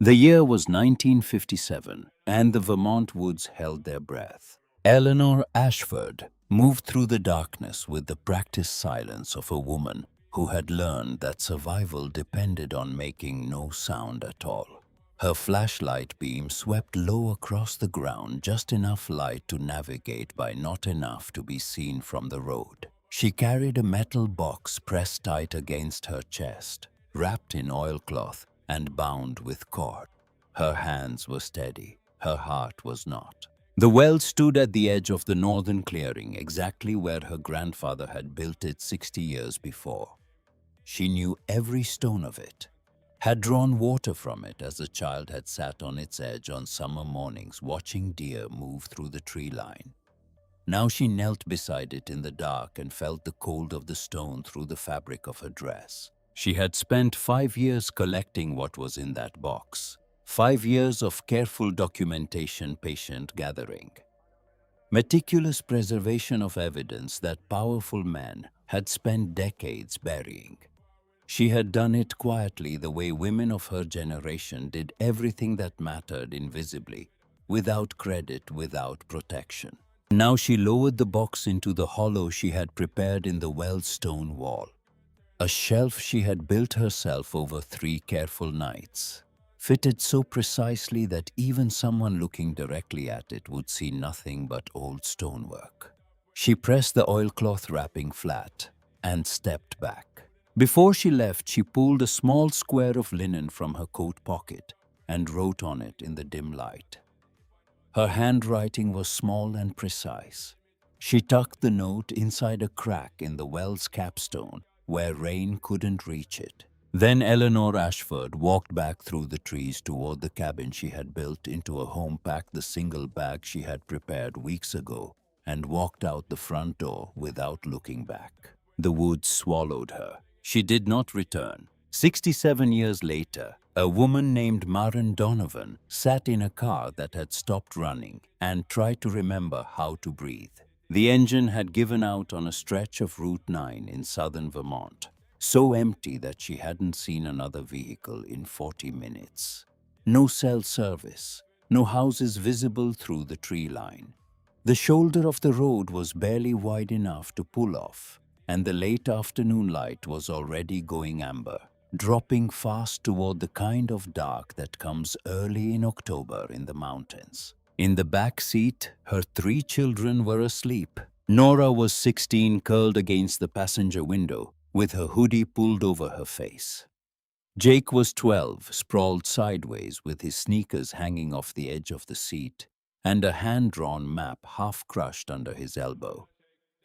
The year was 1957, and the Vermont woods held their breath. Eleanor Ashford moved through the darkness with the practiced silence of a woman who had learned that survival depended on making no sound at all. Her flashlight beam swept low across the ground, just enough light to navigate by, not enough to be seen from the road. She carried a metal box pressed tight against her chest, wrapped in oilcloth and bound with cord. Her hands were steady, her heart was not. The well stood at the edge of the northern clearing, exactly where her grandfather had built it 60 years before. She knew every stone of it, had drawn water from it as a child had sat on its edge on summer mornings watching deer move through the tree line. Now she knelt beside it in the dark and felt the cold of the stone through the fabric of her dress. She had spent 5 years collecting what was in that box. 5 years of careful documentation, patient gathering, meticulous preservation of evidence that powerful men had spent decades burying. She had done it quietly, the way women of her generation did everything that mattered invisibly, without credit, without protection. Now she lowered the box into the hollow she had prepared in the well's stone wall, a shelf she had built herself over 3 careful nights, fitted so precisely that even someone looking directly at it would see nothing but old stonework. She pressed the oilcloth wrapping flat and stepped back. Before she left, she pulled a small square of linen from her coat pocket and wrote on it in the dim light. Her handwriting was small and precise. She tucked the note inside a crack in the well's capstone where rain couldn't reach it. Then Eleanor Ashford walked back through the trees toward the cabin she had built into a home, packed the single bag she had prepared weeks ago, and walked out the front door without looking back. The woods swallowed her. She did not return. 67 years later, a woman named Maren Donovan sat in a car that had stopped running and tried to remember how to breathe. The engine had given out on a stretch of Route 9 in southern Vermont, so empty that she hadn't seen another vehicle in 40 minutes. No cell service, no houses visible through the tree line. The shoulder of the road was barely wide enough to pull off, and the late afternoon light was already going amber, dropping fast toward the kind of dark that comes early in October in the mountains. In the back seat, her 3 children were asleep. Nora was 16, curled against the passenger window, with her hoodie pulled over her face. Jake was 12, sprawled sideways with his sneakers hanging off the edge of the seat, and a hand-drawn map half crushed under his elbow.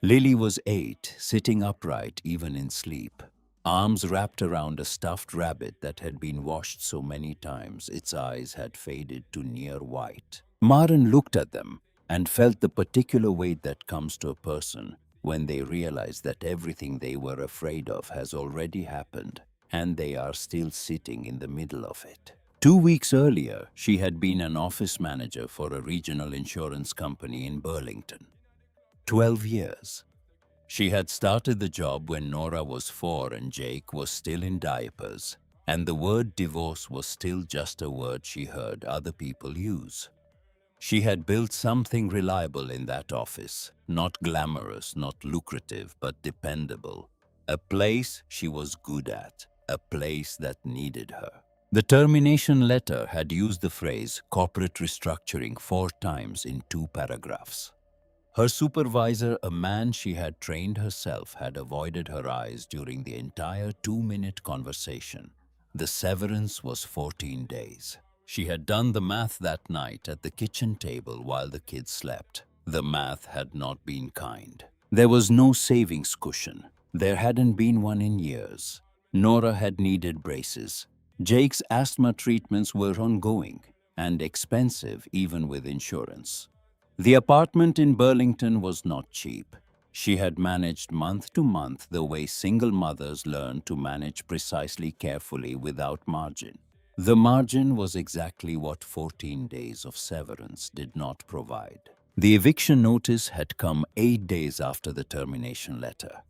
Lily was 8, sitting upright even in sleep, arms wrapped around a stuffed rabbit that had been washed so many times its eyes had faded to near white. Maren looked at them and felt the particular weight that comes to a person when they realize that everything they were afraid of has already happened and they are still sitting in the middle of it. 2 weeks earlier, she had been an office manager for a regional insurance company in Burlington. 12 years. She had started the job when Nora was 4 and Jake was still in diapers, and the word divorce was still just a word she heard other people use. She had built something reliable in that office, not glamorous, not lucrative, but dependable. A place she was good at, a place that needed her. The termination letter had used the phrase corporate restructuring 4 times in 2 paragraphs. Her supervisor, a man she had trained herself, had avoided her eyes during the entire 2-minute conversation. The severance was 14 days. She had done the math that night at the kitchen table while the kids slept. The math had not been kind. There was no savings cushion. There hadn't been one in years. Nora had needed braces. Jake's asthma treatments were ongoing and expensive even with insurance. The apartment in Burlington was not cheap. She had managed month to month the way single mothers learn to manage precisely, carefully, without margin. The margin was exactly what 14 days of severance did not provide. The eviction notice had come 8 days after the termination letter.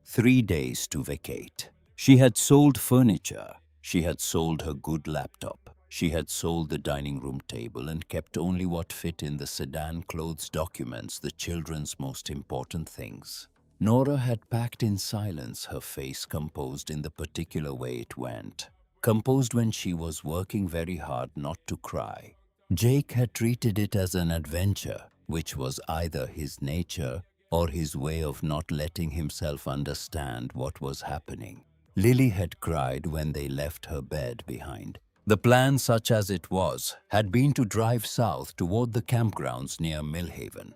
3 days to vacate. She had sold furniture. She had sold her good laptop. She had sold the dining room table and kept only what fit in the sedan clothes documents, the children's most important things. Nora had packed in silence, her face composed in the particular way it went. Composed when she was working very hard not to cry. Jake had treated it as an adventure, which was either his nature or his way of not letting himself understand what was happening. Lily had cried when they left her bed behind. The plan, such as it was, had been to drive south toward the campgrounds near Millhaven.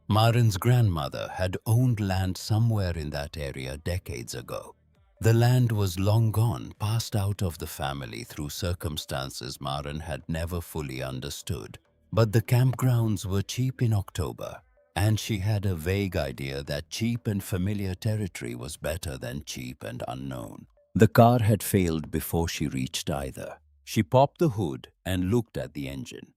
Marin's grandmother had owned land somewhere in that area decades ago. The land was long gone, passed out of the family through circumstances Marin had never fully understood. But the campgrounds were cheap in October, and she had a vague idea that cheap and familiar territory was better than cheap and unknown. The car had failed before she reached either. She popped the hood and looked at the engine.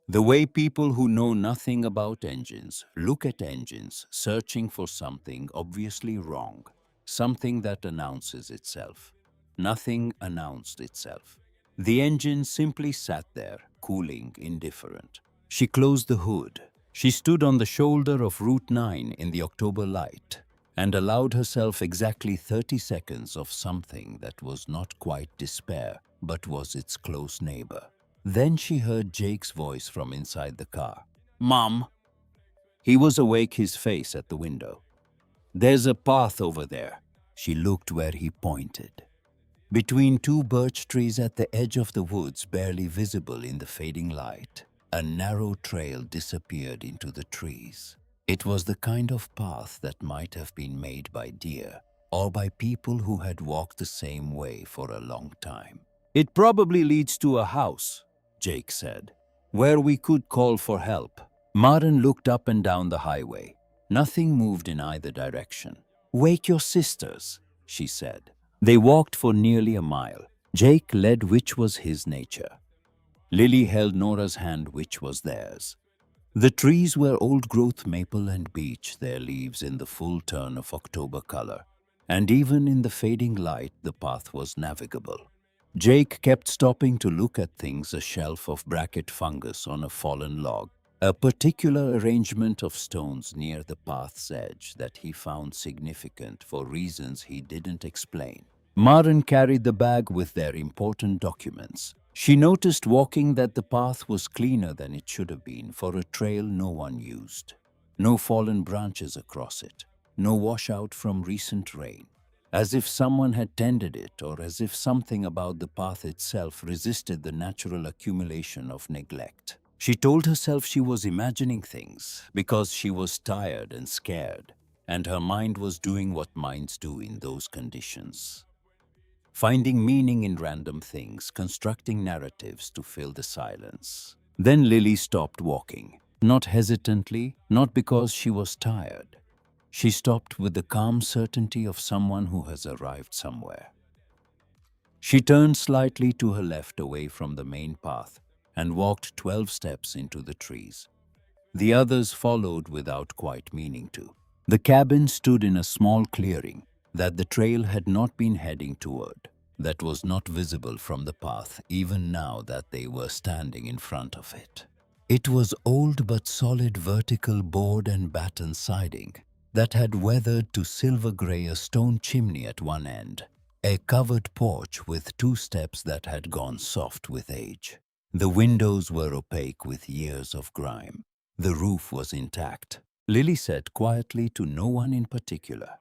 The way people who know nothing about engines look at engines, searching for something obviously wrong, something that announces itself. Nothing announced itself. The engine simply sat there, cooling, indifferent. She closed the hood. She stood on the shoulder of Route 9 in the October light and allowed herself exactly 30 seconds of something that was not quite despair, but was its close neighbor. Then she heard Jake's voice from inside the car. "Mom!" He was awake, his face at the window. "There's a path over there." She looked where he pointed. Between two birch trees at the edge of the woods, barely visible in the fading light, a narrow trail disappeared into the trees. It was the kind of path that might have been made by deer or by people who had walked the same way for a long time. "It probably leads to a house," Jake said, "where we could call for help." Marin looked up and down the highway. Nothing moved in either direction. "Wake your sisters," she said. They walked for nearly a mile. Jake led, which was his nature. Lily held Nora's hand, which was theirs. The trees were old-growth maple and beech, their leaves in the full turn of October color, and even in the fading light the path was navigable. Jake kept stopping to look at things, a shelf of bracket fungus on a fallen log, a particular arrangement of stones near the path's edge that he found significant for reasons he didn't explain. Marin carried the bag with their important documents. She noticed walking that the path was cleaner than it should have been for a trail no one used. No fallen branches across it, no washout from recent rain. As if someone had tended it, or as if something about the path itself resisted the natural accumulation of neglect. She told herself she was imagining things because she was tired and scared, and her mind was doing what minds do in those conditions. Finding meaning in random things, constructing narratives to fill the silence. Then Lily stopped walking, not hesitantly, not because she was tired. She stopped with the calm certainty of someone who has arrived somewhere. She turned slightly to her left away from the main path and walked 12 steps into the trees. The others followed without quite meaning to. The cabin stood in a small clearing that the trail had not been heading toward, that was not visible from the path even now that they were standing in front of it. It was old but solid vertical board and batten siding that had weathered to silver gray, a stone chimney at one end, a covered porch with 2 steps that had gone soft with age. The windows were opaque with years of grime. The roof was intact. Lily said quietly to no one in particular.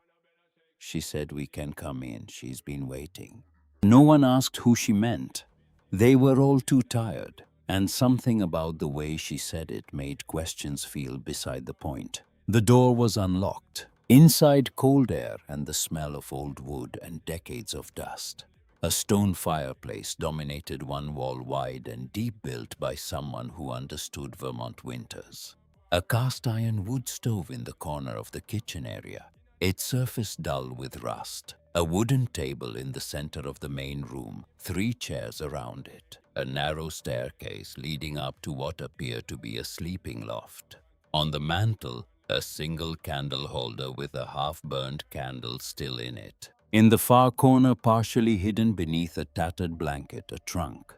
She said, "We can come in, she's been waiting." No one asked who she meant. They were all too tired, and something about the way she said it made questions feel beside the point. The door was unlocked. Inside, cold air and the smell of old wood and decades of dust. A stone fireplace dominated one wall, wide and deep, built by someone who understood Vermont winters. A cast-iron wood stove in the corner of the kitchen area, its surface dull with rust. A wooden table in the center of the main room, 3 chairs around it. A narrow staircase leading up to what appeared to be a sleeping loft. On the mantel, a single candle holder with a half-burned candle still in it. In the far corner, partially hidden beneath a tattered blanket, a trunk.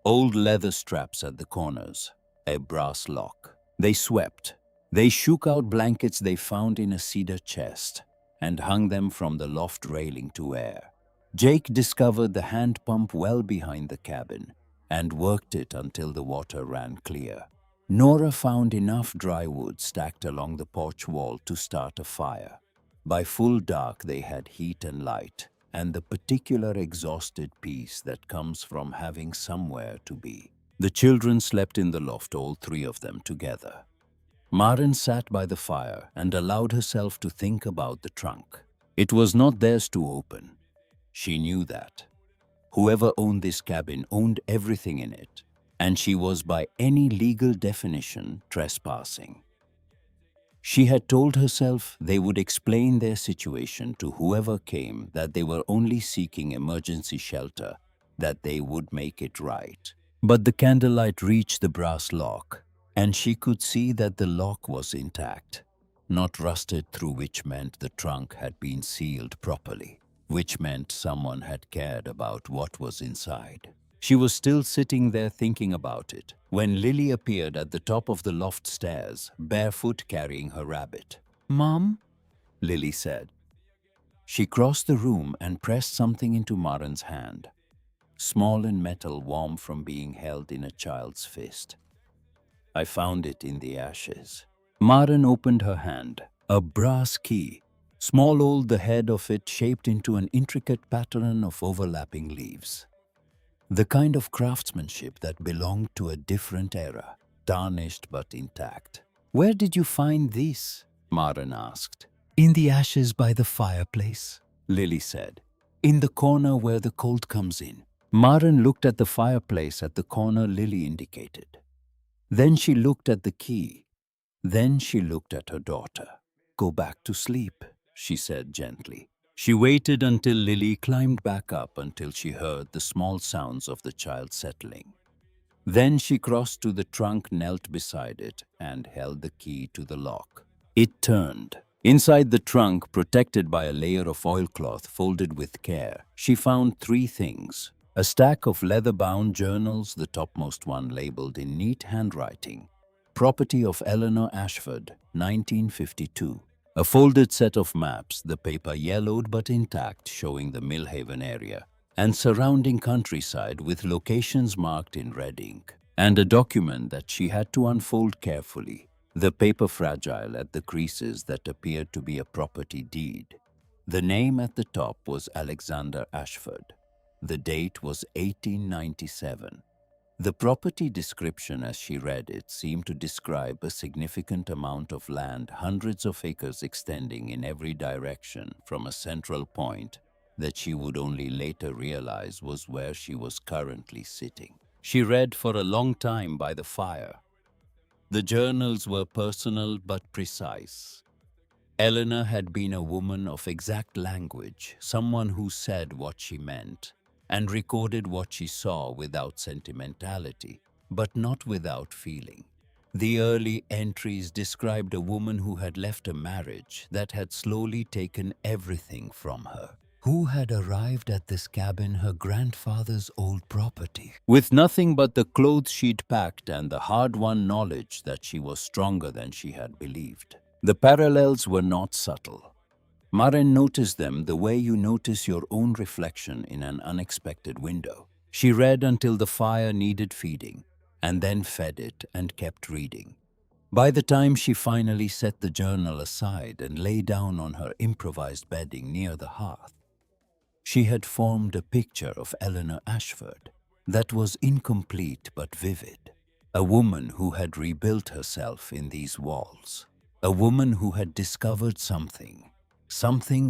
old leather straps at the corners, a brass lock. They swept. They shook out blankets they found in a cedar chest and hung them from the loft railing to air. Jake discovered the hand pump well behind the cabin and worked it until the water ran clear. Nora found enough dry wood stacked along the porch wall to start a fire. By full dark, they had heat and light, and the particular exhausted peace that comes from having somewhere to be. The children slept in the loft, all three of them together. Maren sat by the fire and allowed herself to think about the trunk. It was not theirs to open. She knew that. Whoever owned this cabin owned everything in it, and she was by any legal definition trespassing. She had told herself they would explain their situation to whoever came, that they were only seeking emergency shelter, that they would make it right. But the candlelight reached the brass lock, and she could see that the lock was intact, not rusted through, which meant the trunk had been sealed properly, which meant someone had cared about what was inside. She was still sitting there thinking about it when Lily appeared at the top of the loft stairs, barefoot, carrying her rabbit. "Mom?" Lily said. She crossed the room and pressed something into Maren's hand, small and metal, warm from being held in a child's fist. "I found it in the ashes." Maren opened her hand. A brass key, small old, the head of it shaped into an intricate pattern of overlapping leaves. The kind of craftsmanship that belonged to a different era, tarnished but intact. "Where did you find this?" Maren asked. "In the ashes by the fireplace," Lily said. "In the corner where the cold comes in." Maren looked at the fireplace at the corner Lily indicated. Then she looked at the key. Then she looked at her daughter. "Go back to sleep," she said gently. She waited until Lily climbed back up until she heard the small sounds of the child settling. Then she crossed to the trunk, knelt beside it, and held the key to the lock. It turned. Inside the trunk, protected by a layer of oilcloth folded with care, she found three things. A stack of leather-bound journals, the topmost one labeled in neat handwriting, "Property of Eleanor Ashford, 1952." A folded set of maps, the paper yellowed but intact, showing the Millhaven area and surrounding countryside with locations marked in red ink, and a document that she had to unfold carefully, the paper fragile at the creases that appeared to be a property deed. The name at the top was Alexander Ashford. The date was 1897. The property description, as she read it, seemed to describe a significant amount of land, hundreds of acres extending in every direction from a central point that she would only later realize was where she was currently sitting. She read for a long time by the fire. The journals were personal but precise. Eleanor had been a woman of exact language, someone who said what she meant and recorded what she saw without sentimentality, but not without feeling. The early entries described a woman who had left a marriage that had slowly taken everything from her, who had arrived at this cabin, her grandfather's old property, with nothing but the clothes she'd packed and the hard-won knowledge that she was stronger than she had believed. The parallels were not subtle. Maren noticed them the way you notice your own reflection in an unexpected window. She read until the fire needed feeding, and then fed it and kept reading. By the time she finally set the journal aside and lay down on her improvised bedding near the hearth, she had formed a picture of Eleanor Ashford that was incomplete but vivid. A woman who had rebuilt herself in these walls. A woman who had discovered something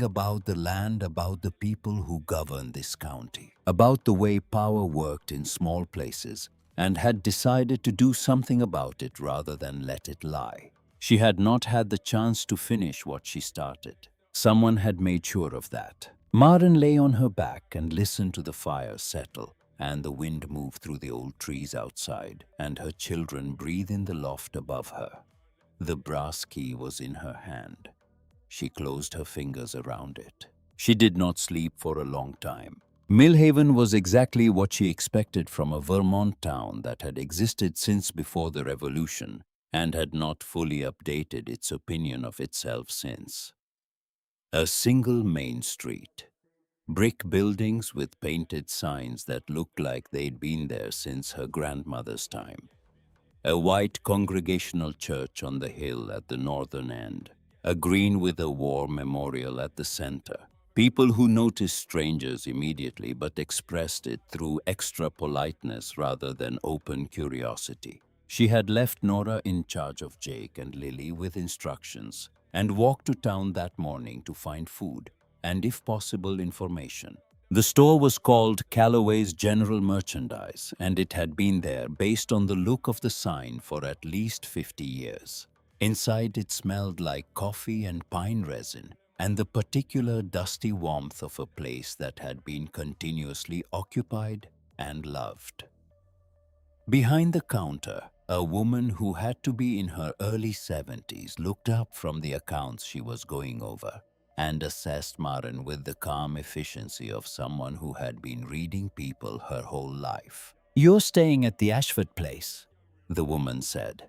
about the land, about the people who governed this county, about the way power worked in small places, and had decided to do something about it rather than let it lie. She had not had the chance to finish what she started. Someone had made sure of that. Maren lay on her back and listened to the fire settle, and the wind move through the old trees outside, and her children breathe in the loft above her. The brass key was in her hand. She closed her fingers around it. She did not sleep for a long time. Millhaven was exactly what she expected from a Vermont town that had existed since before the Revolution and had not fully updated its opinion of itself since. A single main street, brick buildings with painted signs that looked like they'd been there since her grandmother's time. A white congregational church on the hill at the northern end, a green with a war memorial at the center. People who noticed strangers immediately but expressed it through extra politeness rather than open curiosity. She had left Nora in charge of Jake and Lily with instructions and walked to town that morning to find food and, if possible, information. The store was called Callaway's General Merchandise, and it had been there based on the look of the sign for at least 50 years. Inside, it smelled like coffee and pine resin, and the particular dusty warmth of a place that had been continuously occupied and loved. Behind the counter, a woman who had to be in her early 70s looked up from the accounts she was going over and assessed Maren with the calm efficiency of someone who had been reading people her whole life. "You're staying at the Ashford place," the woman said.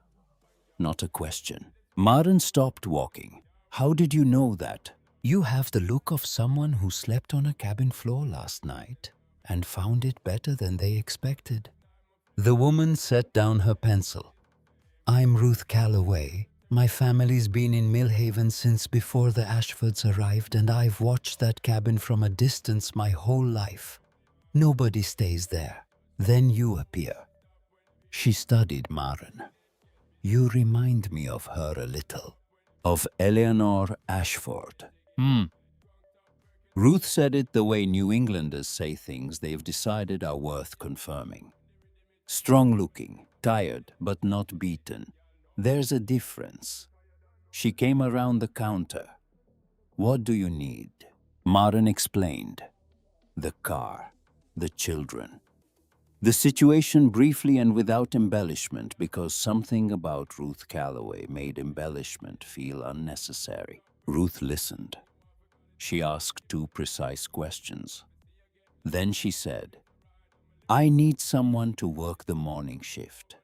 Not a question. Maren stopped walking. "How did you know that?" "You have the look of someone who slept on a cabin floor last night and found it better than they expected." The woman set down her pencil. "I'm Ruth Calloway. My family's been in Millhaven since before the Ashfords arrived, and I've watched that cabin from a distance my whole life. Nobody stays there. Then you appear." She studied Maren. "You remind me of her a little. Of Eleanor Ashford." Ruth said it the way New Englanders say things they've decided are worth confirming. Strong-looking, tired but not beaten. There's a difference. She came around the counter. "What do you need?" Maren explained. The car, the children. The situation briefly and without embellishment, because something about Ruth Calloway made embellishment feel unnecessary. Ruth listened. She asked 2 precise questions. Then she said, "I need someone to work the morning shift.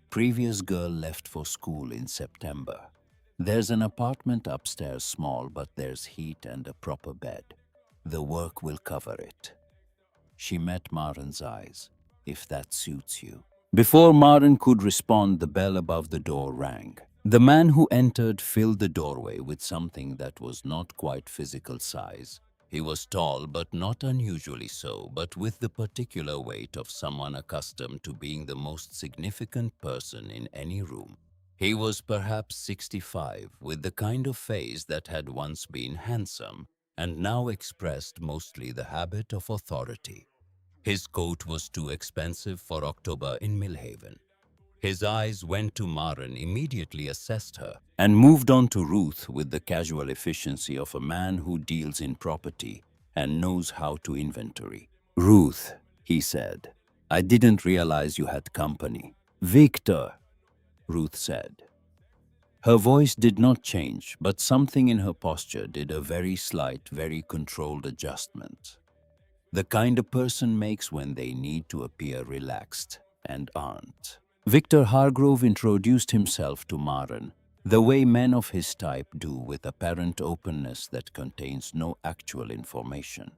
Previous girl left for school in September. There's an apartment upstairs, small, but there's heat and a proper bed. The work will cover it." She met Maren's eyes. "If that suits you." Before Maren could respond, the bell above the door rang. The man who entered filled the doorway with something that was not quite physical size. He was tall, but not unusually so, but with the particular weight of someone accustomed to being the most significant person in any room. He was perhaps 65, with the kind of face that had once been handsome and now expressed mostly the habit of authority. His coat was too expensive for October in Millhaven. His eyes went to Maren, immediately assessed her, and moved on to Ruth with the casual efficiency of a man who deals in property and knows how to inventory. "Ruth," he said, "I didn't realize you had company." "Victor," Ruth said. Her voice did not change, but something in her posture did a very slight, very controlled adjustment. The kind a person makes when they need to appear relaxed and aren't. Victor Hargrove introduced himself to Maren, the way men of his type do, with apparent openness that contains no actual information.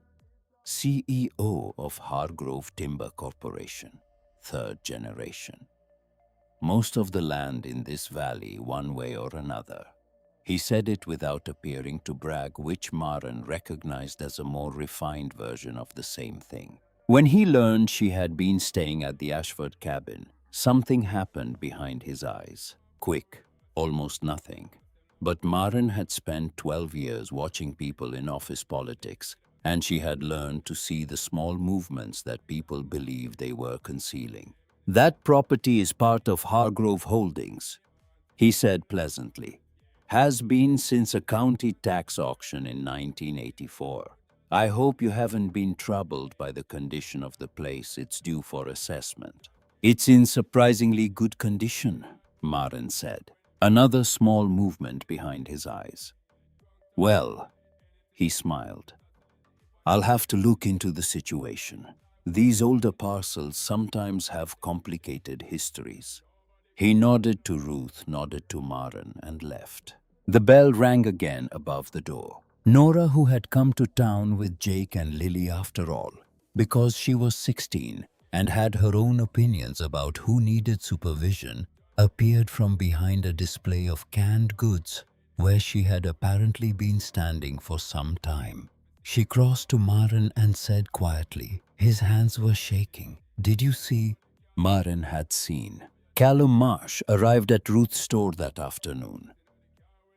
CEO of Hargrove Timber Corporation, 3rd generation. Most of the land in this valley, one way or another. He said it without appearing to brag, which Maren recognized as a more refined version of the same thing. When he learned she had been staying at the Ashford cabin, something happened behind his eyes. Quick, almost nothing. But Maren had spent 12 years watching people in office politics, and she had learned to see the small movements that people believed they were concealing. "That property is part of Hargrove Holdings," he said pleasantly. "Has been since a county tax auction in 1984. I hope you haven't been troubled by the condition of the place. It's due for assessment." "It's in surprisingly good condition," Maren said, another small movement behind his eyes. "Well," he smiled, I'll have to look into the situation. These older parcels sometimes have complicated histories. He nodded to Ruth, nodded to Maren, and left. The bell rang again above the door. Nora, who had come to town with Jake and Lily after all, because she was 16 and had her own opinions about who needed supervision, appeared from behind a display of canned goods where she had apparently been standing for some time. She crossed to Maren and said quietly, his hands were shaking, "Did you see?" Maren had seen. Callum Marsh arrived at Ruth's store that afternoon.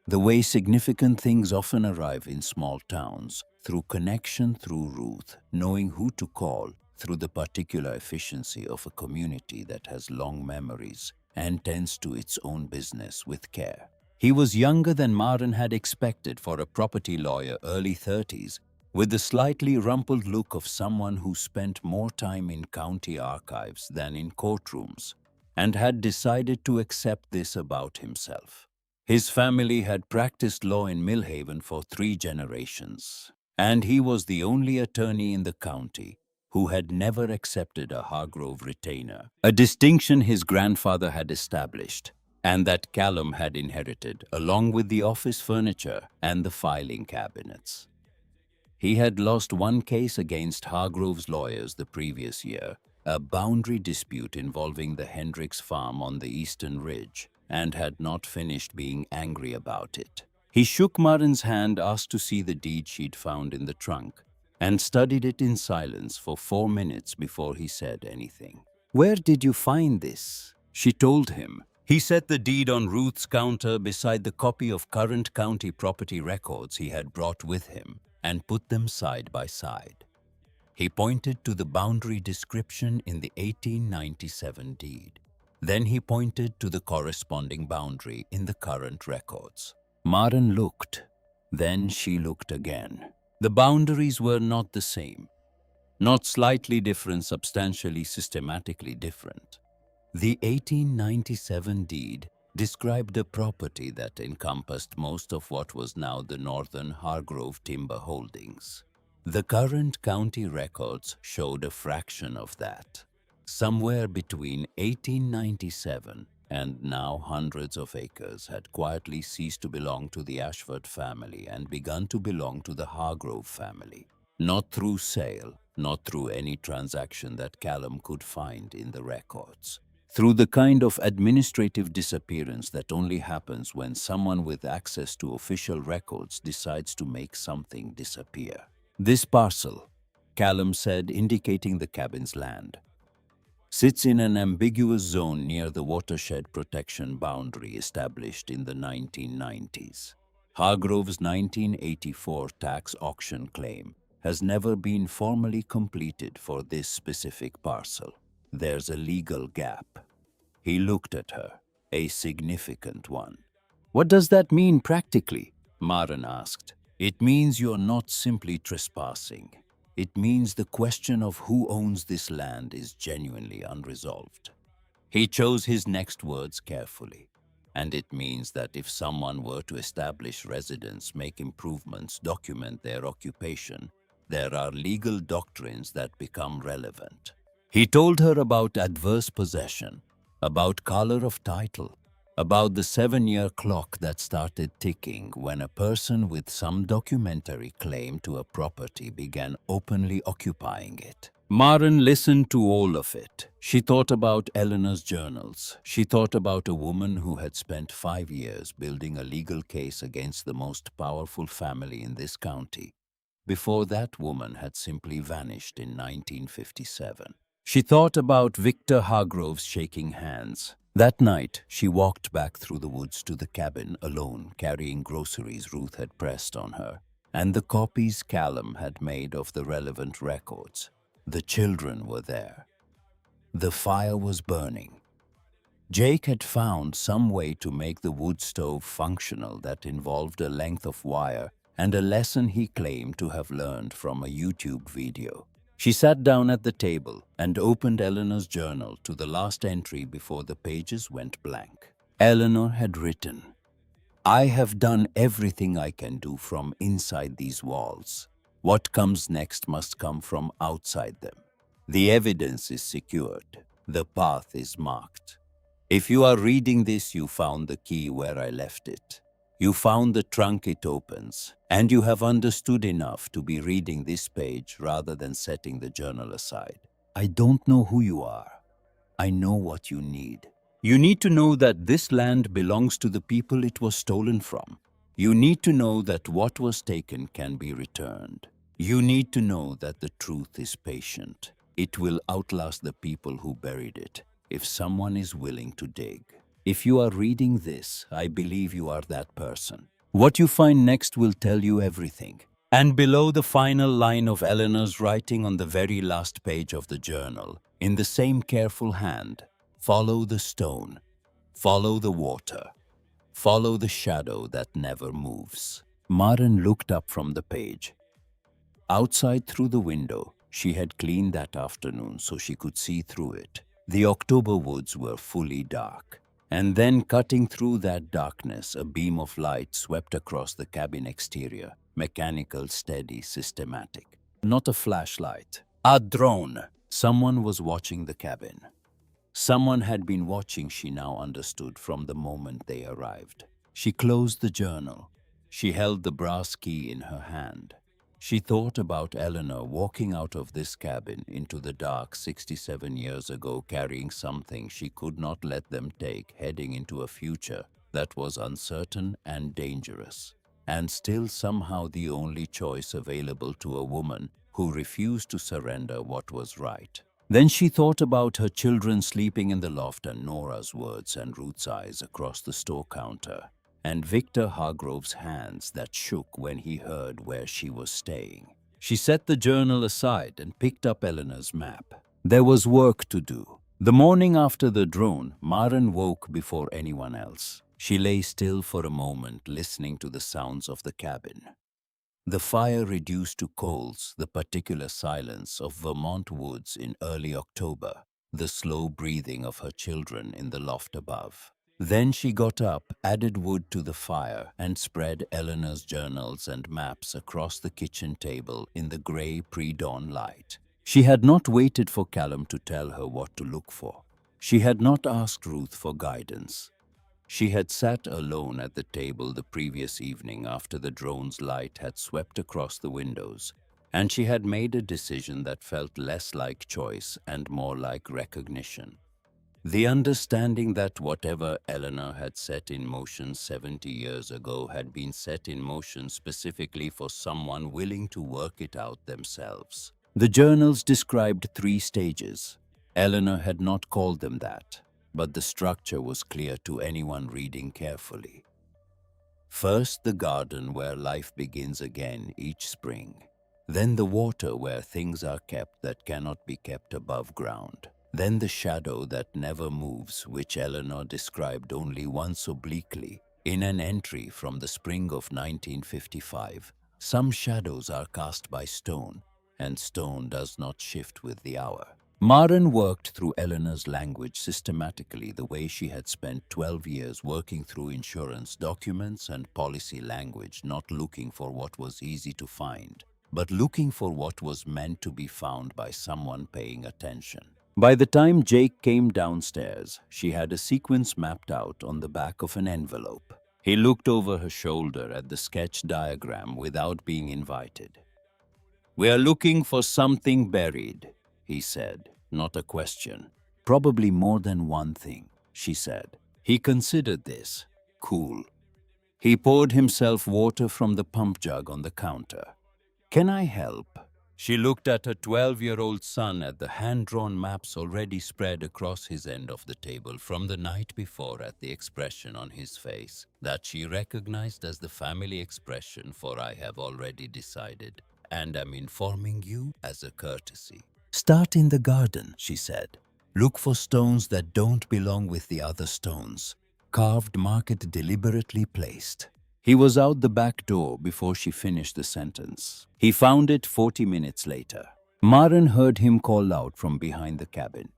The way significant things often arrive in small towns, through connection through Ruth, knowing who to call, through the particular efficiency of a community that has long memories and tends to its own business with care. He was younger than Maren had expected for a property lawyer, early 30s, with the slightly rumpled look of someone who spent more time in county archives than in courtrooms, and had decided to accept this about himself. His family had practiced law in Millhaven for 3 generations, and he was the only attorney in the county who had never accepted a Hargrove retainer, a distinction his grandfather had established, and that Callum had inherited, along with the office furniture and the filing cabinets. He had lost one case against Hargrove's lawyers the previous year, a boundary dispute involving the Hendricks farm on the Eastern Ridge, and had not finished being angry about it. He shook Maren's hand, asked to see the deed she'd found in the trunk, and studied it in silence for 4 minutes before he said anything. "Where did you find this?" she told him. He set the deed on Ruth's counter beside the copy of current county property records he had brought with him, and put them side by side. He pointed to the boundary description in the 1897 deed. Then he pointed to the corresponding boundary in the current records. Maren looked. Then she looked again. The boundaries were not the same. Not slightly different, substantially, systematically different. The 1897 deed described a property that encompassed most of what was now the Northern Hargrove Timber Holdings. The current county records showed a fraction of that. Somewhere between 1897 and now, hundreds of acres had quietly ceased to belong to the Ashford family and begun to belong to the Hargrove family. Not through sale, not through any transaction that Callum could find in the records. Through the kind of administrative disappearance that only happens when someone with access to official records decides to make something disappear. "This parcel," Callum said, indicating the cabin's land, "sits in an ambiguous zone near the watershed protection boundary established in the 1990s. Hargrove's 1984 tax auction claim has never been formally completed for this specific parcel. There's a legal gap." He looked at her, a significant one. "What does that mean practically?" Maren asked. "It means you're not simply trespassing. It means the question of who owns this land is genuinely unresolved." He chose his next words carefully. "And it means that if someone were to establish residence, make improvements, document their occupation, there are legal doctrines that become relevant." He told her about adverse possession, about color of title, about the 7-year clock that started ticking when a person with some documentary claim to a property began openly occupying it. Maren listened to all of it. She thought about Eleanor's journals. She thought about a woman who had spent 5 years building a legal case against the most powerful family in this county, before that woman had simply vanished in 1957. She thought about Victor Hargrove's shaking hands. That night, she walked back through the woods to the cabin alone, carrying groceries Ruth had pressed on her, and the copies Callum had made of the relevant records. The children were there. The fire was burning. Jake had found some way to make the wood stove functional that involved a length of wire and a lesson he claimed to have learned from a YouTube video. She sat down at the table and opened Eleanor's journal to the last entry before the pages went blank. Eleanor had written, "I have done everything I can do from inside these walls. What comes next must come from outside them. The evidence is secured. The path is marked. If you are reading this, you found the key where I left it. You found the trunk it opens, and you have understood enough to be reading this page rather than setting the journal aside. I don't know who you are. I know what you need. You need to know that this land belongs to the people it was stolen from. You need to know that what was taken can be returned. You need to know that the truth is patient. It will outlast the people who buried it, if someone is willing to dig. If you are reading this, I believe you are that person. What you find next will tell you everything. And below the final line of Eleanor's writing on the very last page of the journal, in the same careful hand, follow the stone, follow the water, follow the shadow that never moves. Maren looked up from the page. Outside through the window, she had cleaned that afternoon so she could see through it. The October woods were fully dark. And then, cutting through that darkness, a beam of light swept across the cabin exterior, mechanical, steady, systematic. Not a flashlight. A drone. Someone was watching the cabin. Someone had been watching, she now understood, from the moment they arrived. She closed the journal. She held the brass key in her hand. She thought about Eleanor walking out of this cabin into the dark 67 years ago, carrying something she could not let them take, heading into a future that was uncertain and dangerous, and still somehow the only choice available to a woman who refused to surrender what was right. Then she thought about her children sleeping in the loft and Nora's words and Ruth's eyes across the store counter, and Victor Hargrove's hands that shook when he heard where she was staying. She set the journal aside and picked up Eleanor's map. There was work to do. The morning after the drone, Maren woke before anyone else. She lay still for a moment, listening to the sounds of the cabin. The fire reduced to coals the particular silence of Vermont woods in early October, the slow breathing of her children in the loft above. Then she got up, added wood to the fire, and spread Eleanor's journals and maps across the kitchen table in the gray pre-dawn light. She had not waited for Callum to tell her what to look for. She had not asked Ruth for guidance. She had sat alone at the table the previous evening after the drone's light had swept across the windows, and she had made a decision that felt less like choice and more like recognition. The understanding that whatever Eleanor had set in motion 70 years ago had been set in motion specifically for someone willing to work it out themselves. The journals described 3 stages. Eleanor had not called them that, but the structure was clear to anyone reading carefully. First, the garden where life begins again each spring. Then the water where things are kept that cannot be kept above ground. Then the shadow that never moves, which Eleanor described only once obliquely in an entry from the spring of 1955. Some shadows are cast by stone, and stone does not shift with the hour. Maren worked through Eleanor's language systematically, the way she had spent 12 years working through insurance documents and policy language, not looking for what was easy to find, but looking for what was meant to be found by someone paying attention. By the time Jake came downstairs, she had a sequence mapped out on the back of an envelope. He looked over her shoulder at the sketch diagram without being invited. "We are looking for something buried," he said, not a question. "Probably more than one thing," she said. He considered this. Cool. He poured himself water from the pump jug on the counter. "Can I help?" She looked at her 12-year-old son at the hand-drawn maps already spread across his end of the table from the night before, at the expression on his face that she recognized as the family expression for "I have already decided and am informing you as a courtesy." "Start in the garden," she said. "Look for stones that don't belong with the other stones. Carved, marked, deliberately placed." He was out the back door before she finished the sentence. He found it 40 minutes later. Maren heard him call out from behind the cabin.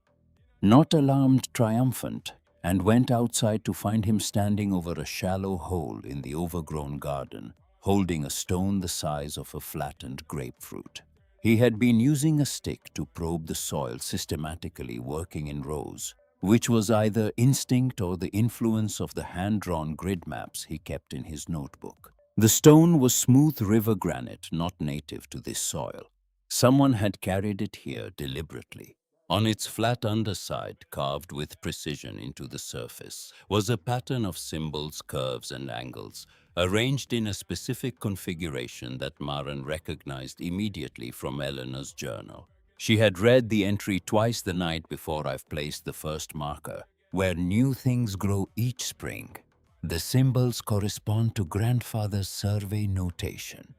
Not alarmed, triumphant, and went outside to find him standing over a shallow hole in the overgrown garden, holding a stone the size of a flattened grapefruit. He had been using a stick to probe the soil systematically, working in rows, which was either instinct or the influence of the hand-drawn grid maps he kept in his notebook. The stone was smooth river granite, not native to this soil. Someone had carried it here deliberately. On its flat underside, carved with precision into the surface, was a pattern of symbols, curves, and angles, arranged in a specific configuration that Maren recognized immediately from Eleanor's journal. She had read the entry twice the night before I've placed the first marker, where new things grow each spring. The symbols correspond to grandfather's survey notation,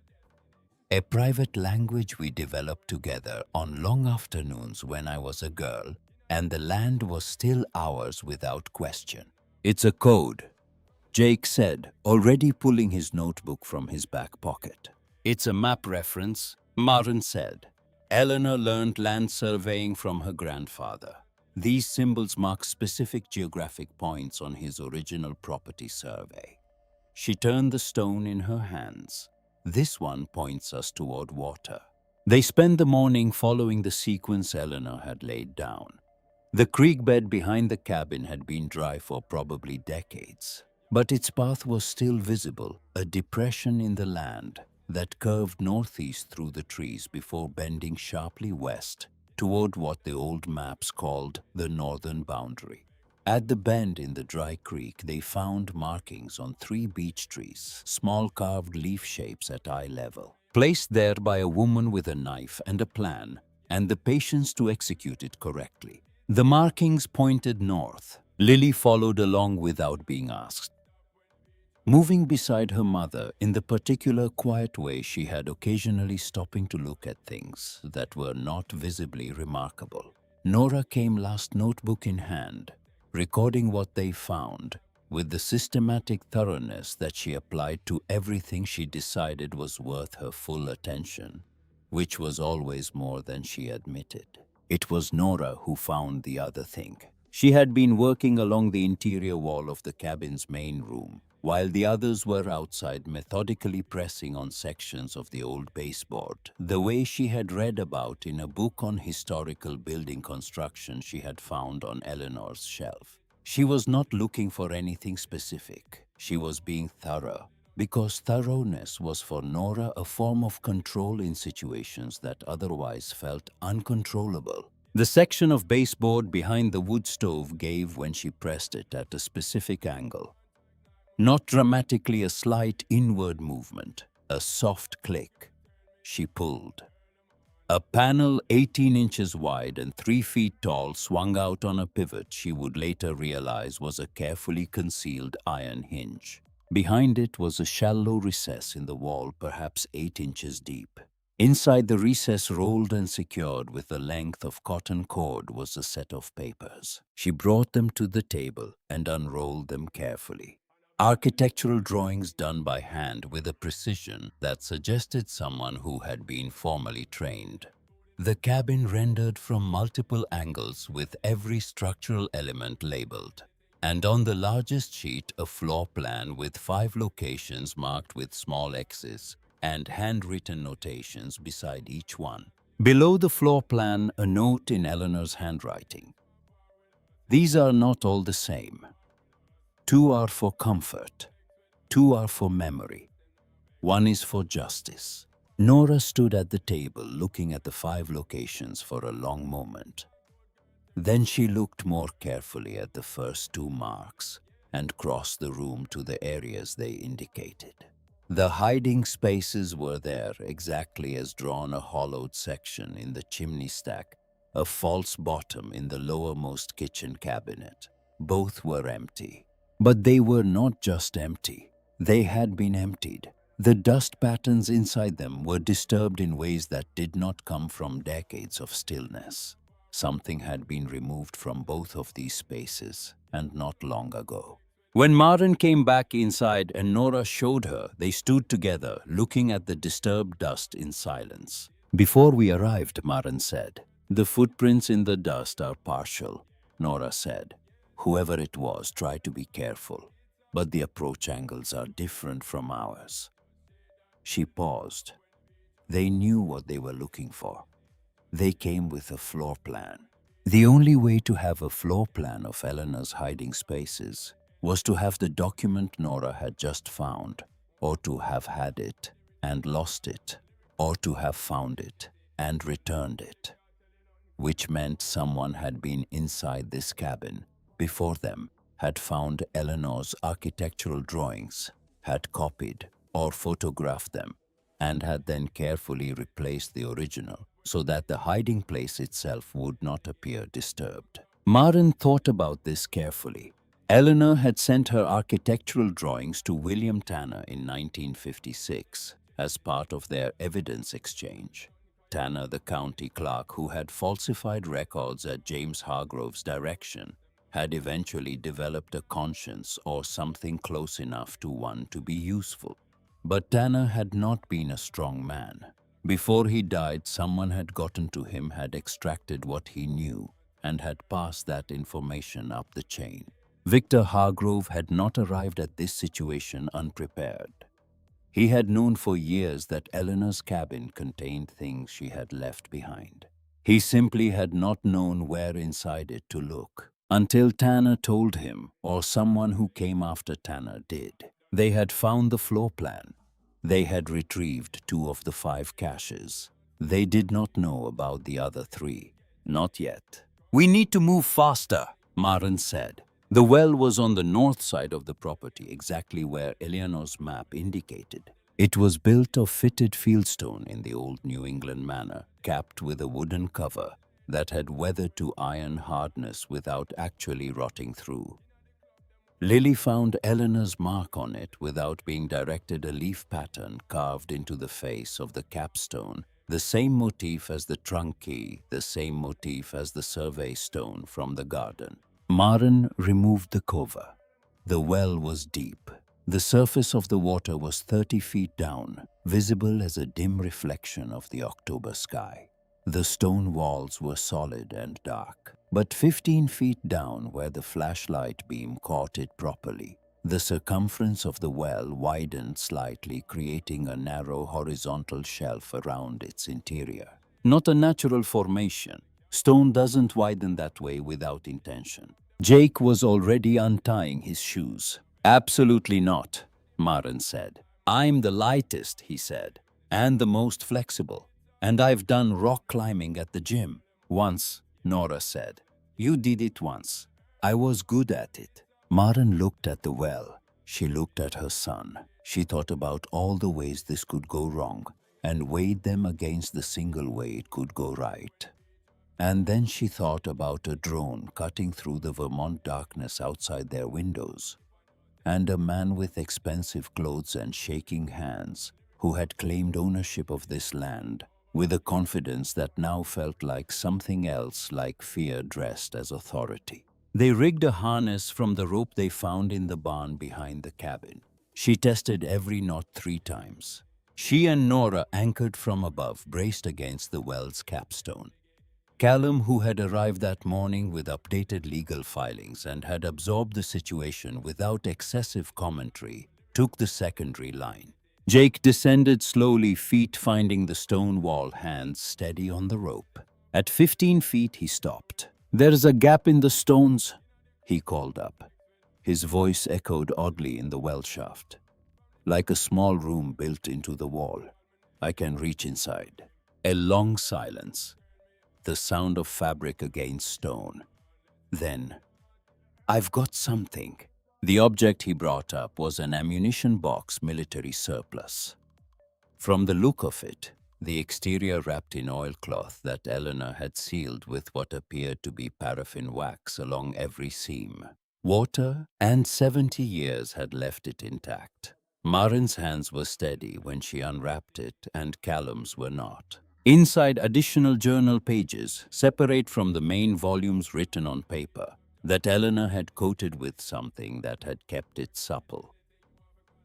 a private language we developed together on long afternoons when I was a girl and the land was still ours without question. It's a code, Jake said, already pulling his notebook from his back pocket. It's a map reference, Maren said. Eleanor learned land surveying from her grandfather. These symbols mark specific geographic points on his original property survey. She turned the stone in her hands. This one points us toward water. They spent the morning following the sequence Eleanor had laid down. The creek bed behind the cabin had been dry for probably decades, but its path was still visible, a depression in the land that curved northeast through the trees before bending sharply west toward what the old maps called the northern boundary. At the bend in the dry creek, they found markings on 3 beech trees, small carved leaf shapes at eye level, placed there by a woman with a knife and a plan, and the patience to execute it correctly. The markings pointed north. Lily followed along without being asked, moving beside her mother in the particular quiet way she had, occasionally stopping to look at things that were not visibly remarkable. Nora came last, notebook in hand, recording what they found with the systematic thoroughness that she applied to everything she decided was worth her full attention, which was always more than she admitted. It was Nora who found the other thing. She had been working along the interior wall of the cabin's main room, while the others were outside methodically pressing on sections of the old baseboard, the way she had read about in a book on historical building construction she had found on Eleanor's shelf. She was not looking for anything specific. She was being thorough, because thoroughness was for Nora a form of control in situations that otherwise felt uncontrollable. The section of baseboard behind the wood stove gave when she pressed it at a specific angle. Not dramatically, a slight inward movement, a soft click. She pulled. A panel 18 inches wide and 3 feet tall swung out on a pivot she would later realize was a carefully concealed iron hinge. Behind it was a shallow recess in the wall, perhaps 8 inches deep. Inside the recess, rolled and secured with a length of cotton cord, was a set of papers. She brought them to the table and unrolled them carefully. Architectural drawings done by hand with a precision that suggested someone who had been formally trained. The cabin rendered from multiple angles with every structural element labeled. And on the largest sheet, a floor plan with 5 locations marked with small X's and handwritten notations beside each one. Below the floor plan, a note in Eleanor's handwriting. These are not all the same. 2 are for comfort, 2 are for memory, 1 is for justice. Nora stood at the table looking at the 5 locations for a long moment. Then she looked more carefully at the first 2 marks and crossed the room to the areas they indicated. The hiding spaces were there exactly as drawn: a hollowed section in the chimney stack, a false bottom in the lowermost kitchen cabinet. Both were empty. But they were not just empty. They had been emptied. The dust patterns inside them were disturbed in ways that did not come from decades of stillness. Something had been removed from both of these spaces, and not long ago. When Maren came back inside and Nora showed her, they stood together, looking at the disturbed dust in silence. "Before we arrived," Maren said, "the footprints in the dust are partial," Nora said. "Whoever it was, try to be careful, but the approach angles are different from ours." She paused. They knew what they were looking for. They came with a floor plan. The only way to have a floor plan of Eleanor's hiding spaces was to have the document Nora had just found, or to have had it and lost it, or to have found it and returned it, which meant someone had been inside this cabin before them, had found Eleanor's architectural drawings, had copied or photographed them, and had then carefully replaced the original so that the hiding place itself would not appear disturbed. Maren thought about this carefully. Eleanor had sent her architectural drawings to William Tanner in 1956 as part of their evidence exchange. Tanner, the county clerk who had falsified records at James Hargrove's direction, had eventually developed a conscience or something close enough to one to be useful. But Tanner had not been a strong man. Before he died, someone had gotten to him, had extracted what he knew, and had passed that information up the chain. Victor Hargrove had not arrived at this situation unprepared. He had known for years that Eleanor's cabin contained things she had left behind. He simply had not known where inside it to look, until Tanner told him, or someone who came after Tanner did. They had found the floor plan. They had retrieved 2 of the 5 caches. They did not know about the other 3. Not yet. "We need to move faster," Maren said. The well was on the north side of the property, exactly where Eleanor's map indicated. It was built of fitted fieldstone in the old New England manner, capped with a wooden cover that had weathered to iron hardness without actually rotting through. Lily found Eleanor's mark on it without being directed, a leaf pattern carved into the face of the capstone, the same motif as the trunk key, the same motif as the survey stone from the garden. Maren removed the cover. The well was deep. The surface of the water was 30 feet down, visible as a dim reflection of the October sky. The stone walls were solid and dark, but 15 feet down where the flashlight beam caught it properly, the circumference of the well widened slightly, creating a narrow horizontal shelf around its interior. Not a natural formation. Stone doesn't widen that way without intention. Jake was already untying his shoes. "Absolutely not," Maren said. "I'm the lightest," he said, "and the most flexible. And I've done rock climbing at the gym." "Once," Nora said. "You did it once. I was good at it." Maren looked at the well. She looked at her son. She thought about all the ways this could go wrong and weighed them against the single way it could go right. And then she thought about a drone cutting through the Vermont darkness outside their windows, and a man with expensive clothes and shaking hands who had claimed ownership of this land with a confidence that now felt like something else, like fear dressed as authority. They rigged a harness from the rope they found in the barn behind the cabin. She tested every knot 3 times. She and Nora anchored from above, braced against the well's capstone. Callum, who had arrived that morning with updated legal filings and had absorbed the situation without excessive commentary, took the secondary line. Jake descended slowly, feet finding the stone wall, hands steady on the rope. At 15 feet, he stopped. "There's a gap in the stones," he called up. His voice echoed oddly in the well shaft, like a small room built into the wall. "I can reach inside." A long silence. The sound of fabric against stone. Then, "I've got something." The object he brought up was an ammunition box, military surplus. From the look of it, the exterior wrapped in oilcloth that Eleanor had sealed with what appeared to be paraffin wax along every seam. Water and 70 years had left it intact. Maren's hands were steady when she unwrapped it, and Callum's were not. Inside, additional journal pages, separate from the main volumes, written on paper that Eleanor had coated with something that had kept it supple.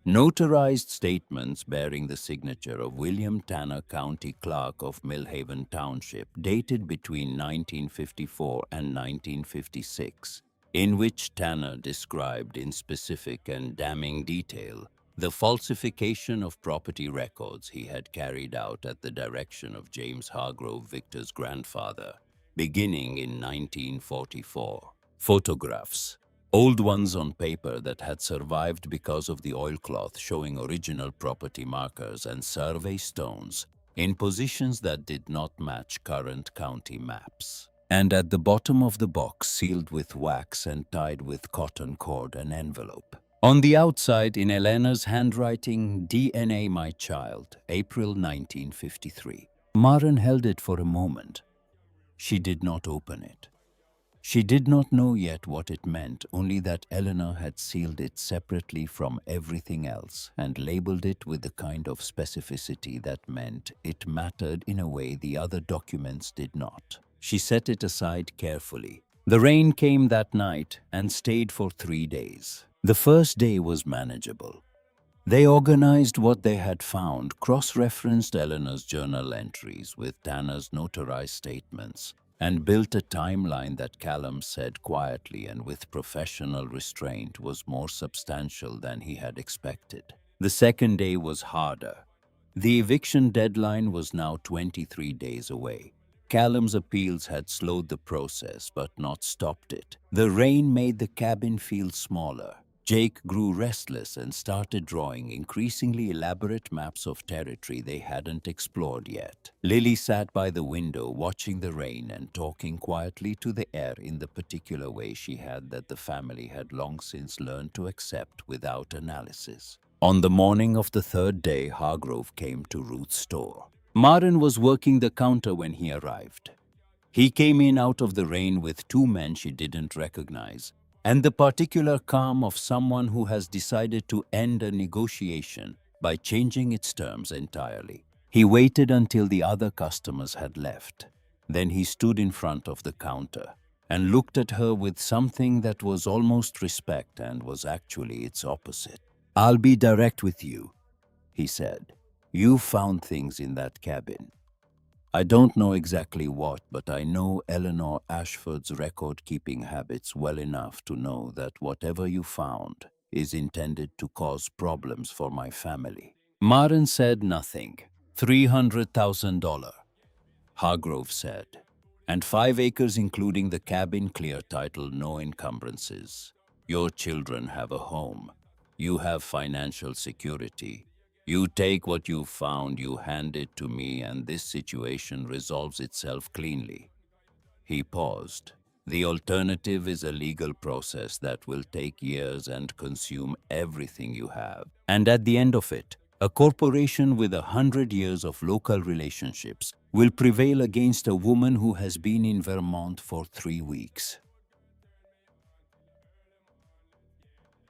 Notarized statements bearing the signature of William Tanner, County Clerk of Millhaven Township, dated between 1954 and 1956, in which Tanner described in specific and damning detail The falsification of property records he had carried out at the direction of James Hargrove, Victor's grandfather, beginning in 1944. Photographs, old ones on paper that had survived because of the oilcloth, showing original property markers and survey stones in positions that did not match current county maps. And at the bottom of the box, sealed with wax and tied with cotton cord, an envelope. On the outside, in Elena's handwriting, DNA my child, April 1953. Maren held it for a moment. She did not open it. She did not know yet what it meant, only that Eleanor had sealed it separately from everything else and labeled it with the kind of specificity that meant it mattered in a way the other documents did not. She set it aside carefully. The rain came that night and stayed for 3 days. The first day was manageable. They organized what they had found, cross-referenced Eleanor's journal entries with Tanner's notarized statements, and built a timeline that Callum said quietly and with professional restraint was more substantial than he had expected. The second day was harder. The eviction deadline was now 23 days away. Callum's appeals had slowed the process but not stopped it. The rain made the cabin feel smaller. Jake grew restless and started drawing increasingly elaborate maps of territory they hadn't explored yet. Lily sat by the window watching the rain and talking quietly to the air in the particular way she had that the family had long since learned to accept without analysis. On the morning of the third day, Hargrove came to Ruth's store. Maren was working the counter when he arrived. He came in out of the rain with 2 men she didn't recognize, and the particular calm of someone who has decided to end a negotiation by changing its terms entirely. He waited until the other customers had left. Then he stood in front of the counter and looked at her with something that was almost respect and was actually its opposite. "I'll be direct with you," he said. "You found things in that cabin. I don't know exactly what, but I know Eleanor Ashford's record-keeping habits well enough to know that whatever you found is intended to cause problems for my family." Maren said nothing. $300,000, Hargrove said, and 5 acres including the cabin, clear title, no encumbrances. Your children have a home. You have financial security. You take what you found, you hand it to me, and this situation resolves itself cleanly. He paused. The alternative is a legal process that will take years and consume everything you have. And at the end of it, a corporation with 100 years of local relationships will prevail against a woman who has been in Vermont for 3 weeks.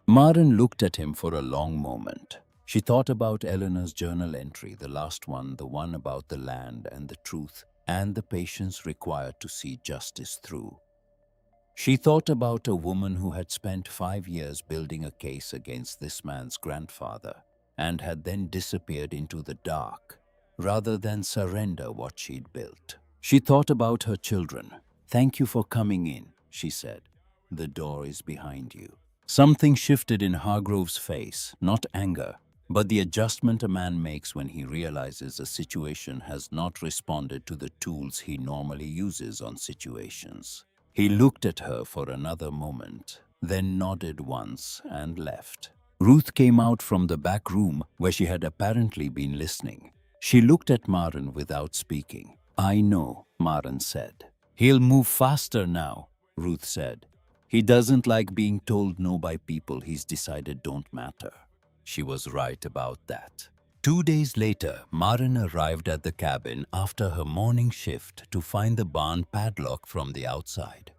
Maren looked at him for a long moment. She thought about Eleanor's journal entry, the last one, the one about the land and the truth and the patience required to see justice through. She thought about a woman who had spent 5 years building a case against this man's grandfather and had then disappeared into the dark rather than surrender what she'd built. She thought about her children. "Thank you for coming in," she said. "The door is behind you." Something shifted in Hargrove's face, not anger, but the adjustment a man makes when he realizes a situation has not responded to the tools he normally uses on situations. He looked at her for another moment, then nodded once and left. Ruth came out from the back room where she had apparently been listening. She looked at Maren without speaking. "I know," Maren said. "He'll move faster now," Ruth said. "He doesn't like being told no by people he's decided don't matter." She was right about that. 2 days later, Maren arrived at the cabin after her morning shift to find the barn padlocked from the outside.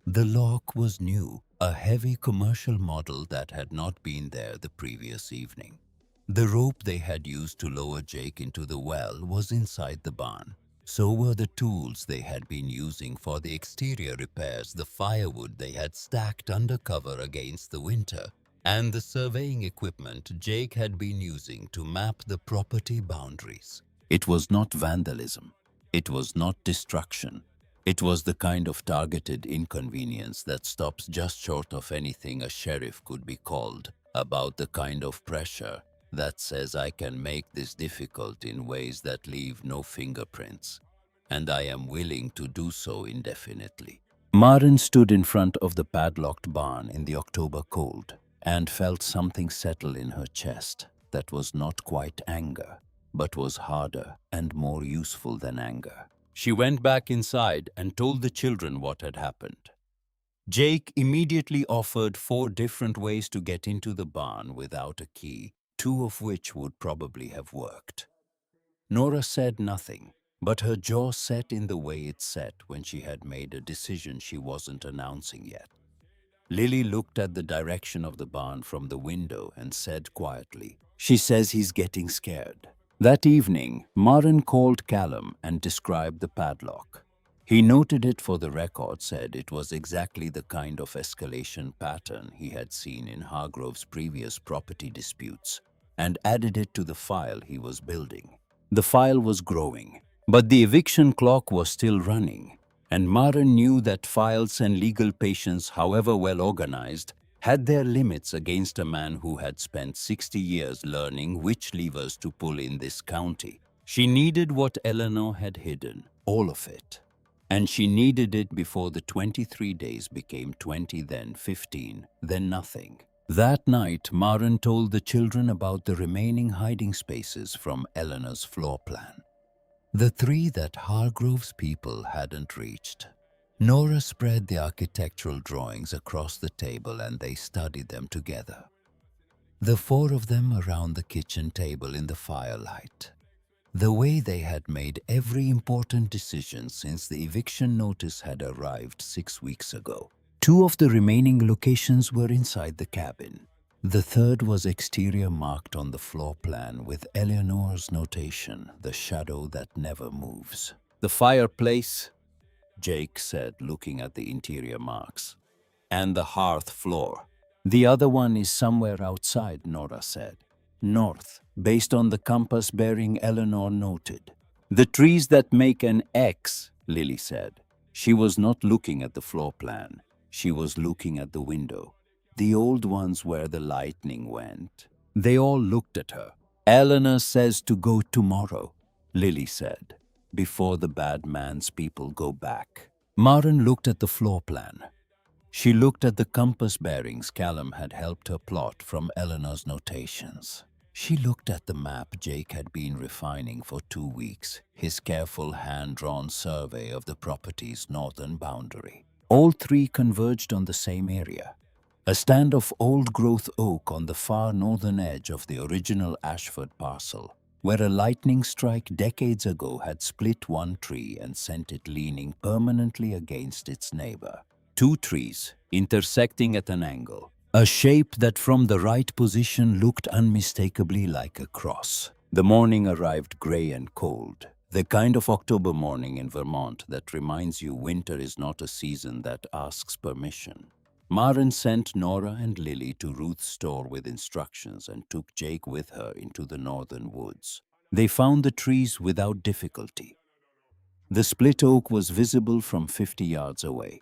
The lock was new, a heavy commercial model that had not been there the previous evening. The rope they had used to lower Jake into the well was inside the barn. So were the tools they had been using for the exterior repairs, the firewood they had stacked under cover against the winter, and the surveying equipment Jake had been using to map the property boundaries. It was not vandalism. It was not destruction. It was the kind of targeted inconvenience that stops just short of anything a sheriff could be called about the kind of pressure that says I can make this difficult in ways that leave no fingerprints, and I am willing to do so indefinitely. Maren stood in front of the padlocked barn in the October cold and felt something settle in her chest that was not quite anger, but was harder and more useful than anger. She went back inside and told the children what had happened. Jake immediately offered 4 different ways to get into the barn without a key, 2 of which would probably have worked. Nora said nothing, but her jaw set in the way it set when she had made a decision she wasn't announcing yet. Lily looked at the direction of the barn from the window and said quietly, "She says he's getting scared." That evening, Maren called Callum and described the padlock. He noted it for the record, said it was exactly the kind of escalation pattern he had seen in Hargrove's previous property disputes, and added it to the file he was building. The file was growing, but the eviction clock was still running, and Maren knew that files and legal patience, however well organized, had their limits against a man who had spent 60 years learning which levers to pull in this county. She needed what Eleanor had hidden, all of it. And she needed it before the 23 days became 20, then 15, then nothing. That night, Maren told the children about the remaining hiding spaces from Eleanor's floor plan. The 3 that Hargrove's people hadn't reached. Nora spread the architectural drawings across the table and they studied them together. The 4 of them around the kitchen table in the firelight. The way they had made every important decision since the eviction notice had arrived 6 weeks ago. 2 of the remaining locations were inside the cabin. The 3rd was exterior, marked on the floor plan with Eleanor's notation, "The shadow that never moves." "The fireplace," Jake said, looking at the interior marks, "and the hearth floor." "The other one is somewhere outside," Nora said. "North, based on the compass bearing Eleanor noted." "The trees that make an X," Lily said. She was not looking at the floor plan. She was looking at the window. "The old ones where the lightning went." They all looked at her. "Eleanor says to go tomorrow," Lily said, "before the bad man's people go back." Maren looked at the floor plan. She looked at the compass bearings Callum had helped her plot from Eleanor's notations. She looked at the map Jake had been refining for 2 weeks, his careful hand-drawn survey of the property's northern boundary. All 3 converged on the same area. A stand of old-growth oak on the far northern edge of the original Ashford parcel, where a lightning strike decades ago had split one tree and sent it leaning permanently against its neighbor. 2 trees, intersecting at an angle, a shape that from the right position looked unmistakably like a cross. The morning arrived gray and cold, the kind of October morning in Vermont that reminds you winter is not a season that asks permission. Maren sent Nora and Lily to Ruth's store with instructions and took Jake with her into the northern woods. They found the trees without difficulty. The split oak was visible from 50 yards away.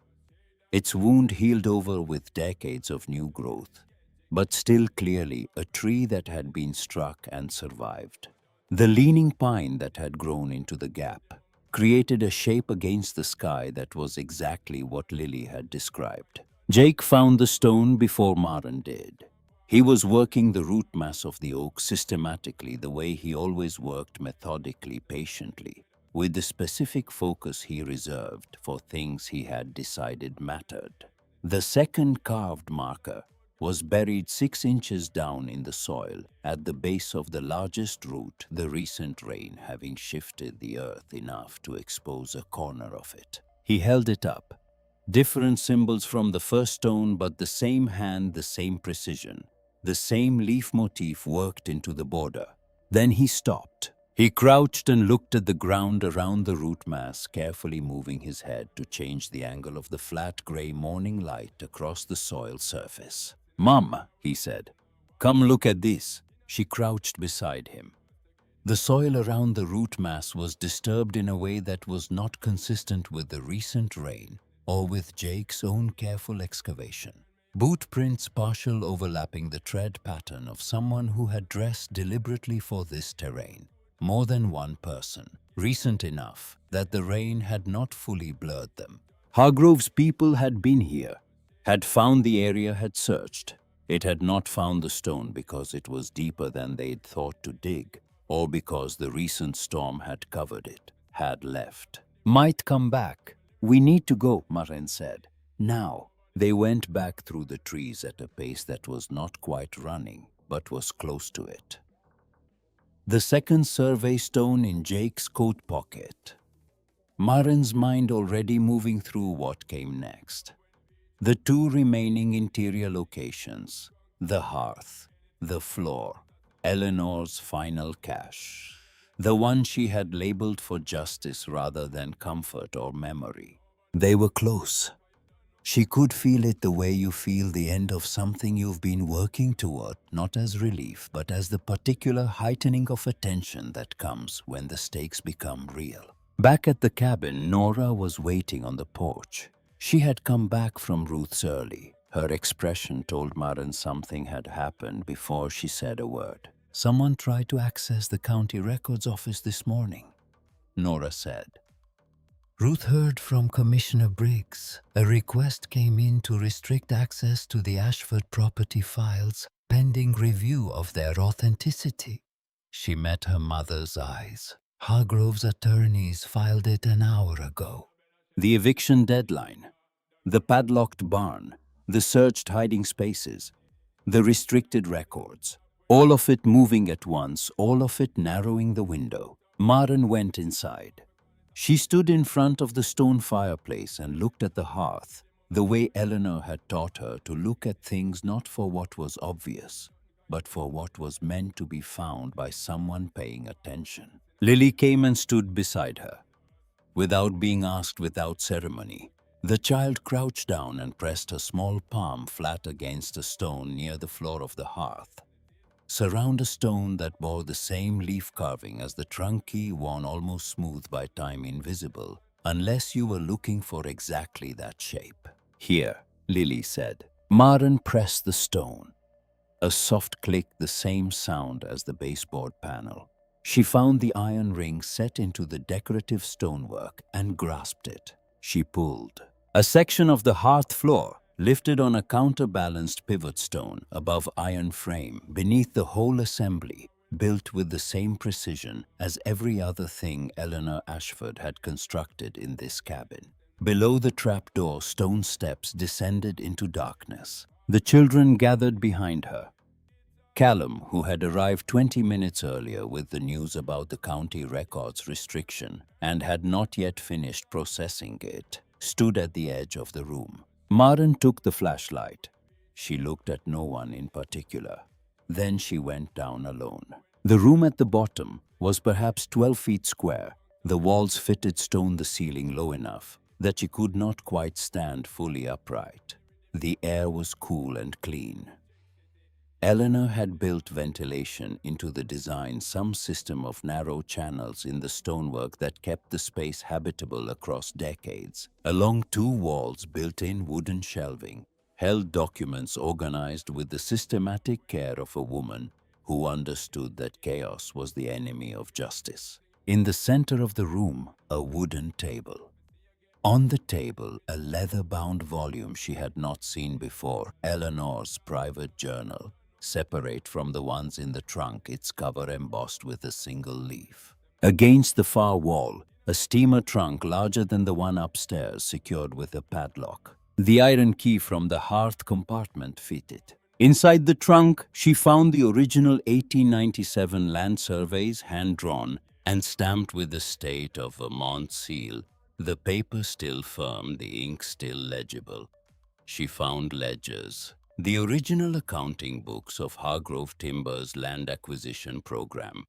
Its wound healed over with decades of new growth, but still clearly a tree that had been struck and survived. The leaning pine that had grown into the gap created a shape against the sky that was exactly what Lily had described. Jake found the stone before Maren did. He was working the root mass of the oak systematically, the way he always worked, methodically, patiently, with the specific focus he reserved for things he had decided mattered. The second carved marker was buried 6 inches down in the soil at the base of the largest root, the recent rain having shifted the earth enough to expose a corner of it. He held it up. Different symbols from the first stone, but the same hand, the same precision. The same leaf motif worked into the border. Then he stopped. He crouched and looked at the ground around the root mass, carefully moving his head to change the angle of the flat gray morning light across the soil surface. "Mom," he said, "come look at this." She crouched beside him. The soil around the root mass was disturbed in a way that was not consistent with the recent rain or with Jake's own careful excavation. boot prints partial overlapping the tread pattern of someone who had dressed deliberately for this terrain. More than one person, recent enough that the rain had not fully blurred them. Hargrove's people had been here, had found the area, had searched. It had not found the stone because it was deeper than they'd thought to dig, or because the recent storm had covered it, had left. Might come back. We need to go, Maren said. Now. They went back through the trees at a pace that was not quite running, but was close to it. The second survey stone in Jake's coat pocket. Maren's mind already moving through what came next. The two remaining interior locations, the hearth, the floor, Eleanor's final cache. The one she had labeled for justice rather than comfort or memory. They were close. She could feel it the way you feel the end of something you've been working toward, not as relief, but as the particular heightening of attention that comes when the stakes become real. Back at the cabin, Nora was waiting on the porch. She had come back from Ruth's early. Her expression told Maren something had happened before she said a word. Someone tried to access the county records office this morning, Nora said. Ruth heard from Commissioner Briggs. A request came in to restrict access to the Ashford property files pending review of their authenticity. She met her mother's eyes. Hargrove's attorneys filed it an hour ago. The eviction deadline, the padlocked barn, the searched hiding spaces, the restricted records, all of it moving at once, all of it narrowing the window. Maren went inside. She stood in front of the stone fireplace and looked at the hearth, the way Eleanor had taught her to look at things not for what was obvious, but for what was meant to be found by someone paying attention. Lily came and stood beside her. Without being asked, without ceremony, the child crouched down and pressed her small palm flat against a stone near the floor of the hearth. Surround a stone that bore the same leaf carving as the trunk key, worn almost smooth by time, invisible, unless you were looking for exactly that shape. Here, Lily said. Maren pressed the stone. A soft click, the same sound as the baseboard panel. She found the iron ring set into the decorative stonework and grasped it. She pulled. A section of the hearth floor lifted on a counterbalanced pivot stone above iron frame beneath the whole assembly, built with the same precision as every other thing Eleanor Ashford had constructed in this cabin. Below the trapdoor, stone steps descended into darkness. The children gathered behind her. Callum, who had arrived 20 minutes earlier with the news about the county records restriction and had not yet finished processing it, stood at the edge of the room. Maren took the flashlight. She looked at no one in particular. Then she went down alone. The room at the bottom was perhaps 12 feet square. The walls fitted stone the ceiling low enough that she could not quite stand fully upright. The air was cool and clean. Eleanor had built ventilation into the design, some system of narrow channels in the stonework that kept the space habitable across decades. Along two walls, built-in wooden shelving held documents organized with the systematic care of a woman who understood that chaos was the enemy of justice. In the center of the room, a wooden table. On the table, a leather-bound volume she had not seen before, Eleanor's private journal. Separate from the ones in the trunk, its cover embossed with a single leaf. Against the far wall, a steamer trunk larger than the one upstairs, secured with a padlock. The iron key from the hearth compartment fitted. Inside the trunk, she found the original 1897 land surveys, hand-drawn and stamped with the state of Vermont seal, the paper still firm, the ink still legible. She found ledgers. The original accounting books of Hargrove Timber's land acquisition program,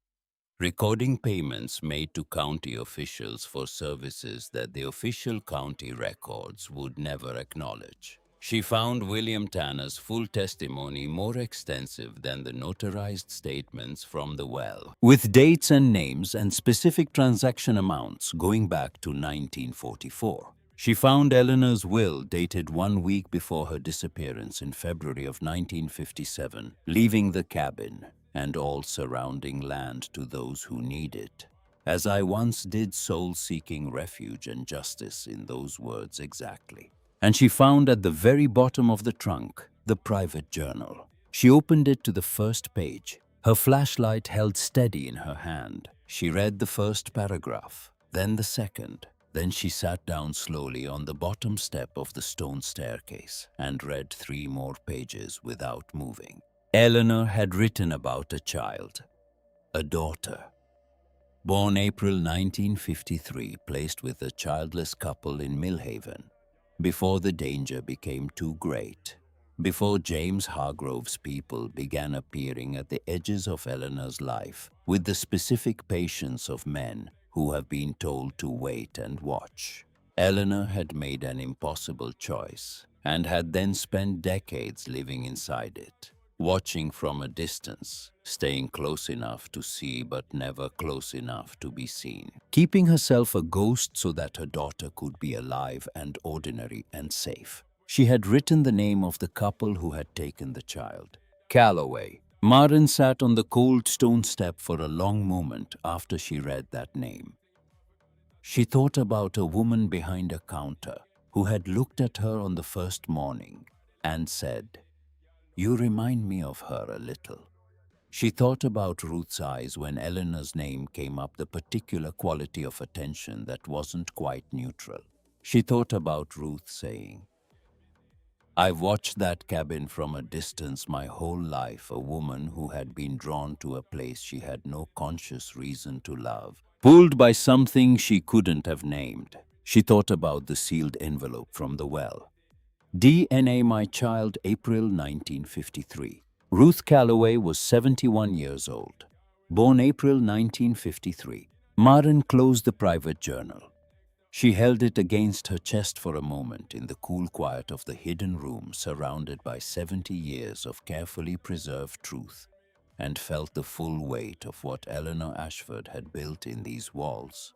recording payments made to county officials for services that the official county records would never acknowledge. She found William Tanner's full testimony, more extensive than the notarized statements from the well, with dates and names and specific transaction amounts going back to 1944. She found Eleanor's will dated 1 week before her disappearance in February of 1957, leaving the cabin and all surrounding land to those who need it. As I once did, soul seeking refuge and justice, in those words exactly. And she found at the very bottom of the trunk the private journal. She opened it to the first page, her flashlight held steady in her hand. She read the first paragraph, then the second. Then she sat down slowly on the bottom step of the stone staircase and read 3 more pages without moving. Eleanor had written about a child, a daughter. Born April 1953, placed with a childless couple in Millhaven, before the danger became too great. Before James Hargrove's people began appearing at the edges of Eleanor's life with the specific patience of men who have been told to wait and watch. Eleanor had made an impossible choice and had then spent decades living inside it, watching from a distance, staying close enough to see but never close enough to be seen, keeping herself a ghost so that her daughter could be alive and ordinary and safe. She had written the name of the couple who had taken the child, Calloway. Maren sat on the cold stone step for a long moment after she read that name. She thought about a woman behind a counter who had looked at her on the first morning and said, "You remind me of her a little." She thought about Ruth's eyes when Eleanor's name came up, the particular quality of attention that wasn't quite neutral. She thought about Ruth saying, "I've watched that cabin from a distance my whole life, a woman who had been drawn to a place she had no conscious reason to love, pulled by something she couldn't have named." She thought about the sealed envelope from the well. DNA, my child, April 1953. Ruth Calloway was 71 years old. Born April 1953. Maren closed the private journal. She held it against her chest for a moment in the cool quiet of the hidden room, surrounded by 70 years of carefully preserved truth, and felt the full weight of what Eleanor Ashford had built in these walls.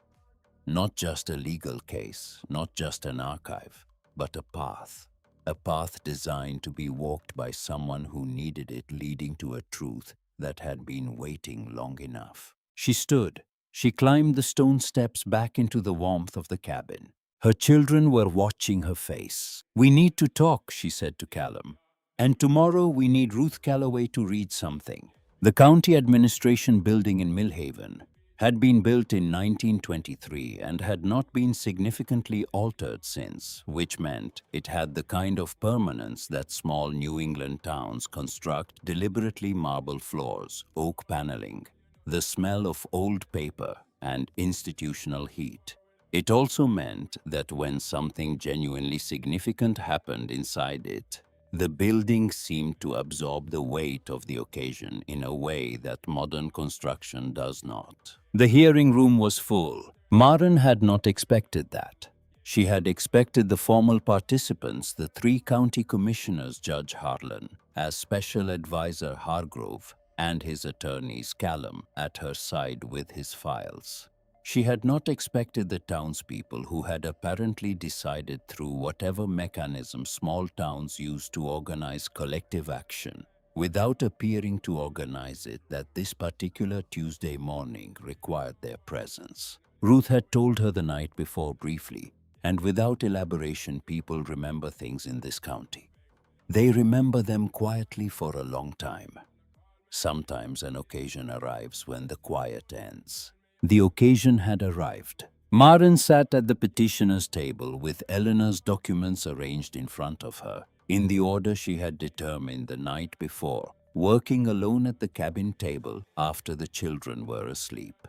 Not just a legal case, not just an archive, but a path. A path designed to be walked by someone who needed it, leading to a truth that had been waiting long enough. She stood. She climbed the stone steps back into the warmth of the cabin. Her children were watching her face. "We need to talk," she said to Callum. "And tomorrow we need Ruth Calloway to read something." The county administration building in Millhaven had been built in 1923 and had not been significantly altered since, which meant it had the kind of permanence that small New England towns construct: deliberately marble floors, oak paneling, the smell of old paper, and institutional heat. It also meant that when something genuinely significant happened inside it, the building seemed to absorb the weight of the occasion in a way that modern construction does not. The hearing room was full. Maren had not expected that. She had expected the formal participants, the 3 county commissioners, Judge Heartland, as special advisor Hargrove, and his attorneys Callum at her side with his files. She had not expected the townspeople who had apparently decided, through whatever mechanism small towns use to organize collective action, without appearing to organize it, that this particular Tuesday morning required their presence. Ruth had told her the night before briefly, and without elaboration. People remember things in this county. They remember them quietly for a long time. Sometimes an occasion arrives when the quiet ends. The occasion had arrived. Maren sat at the petitioner's table with Eleanor's documents arranged in front of her, in the order she had determined the night before, working alone at the cabin table after the children were asleep.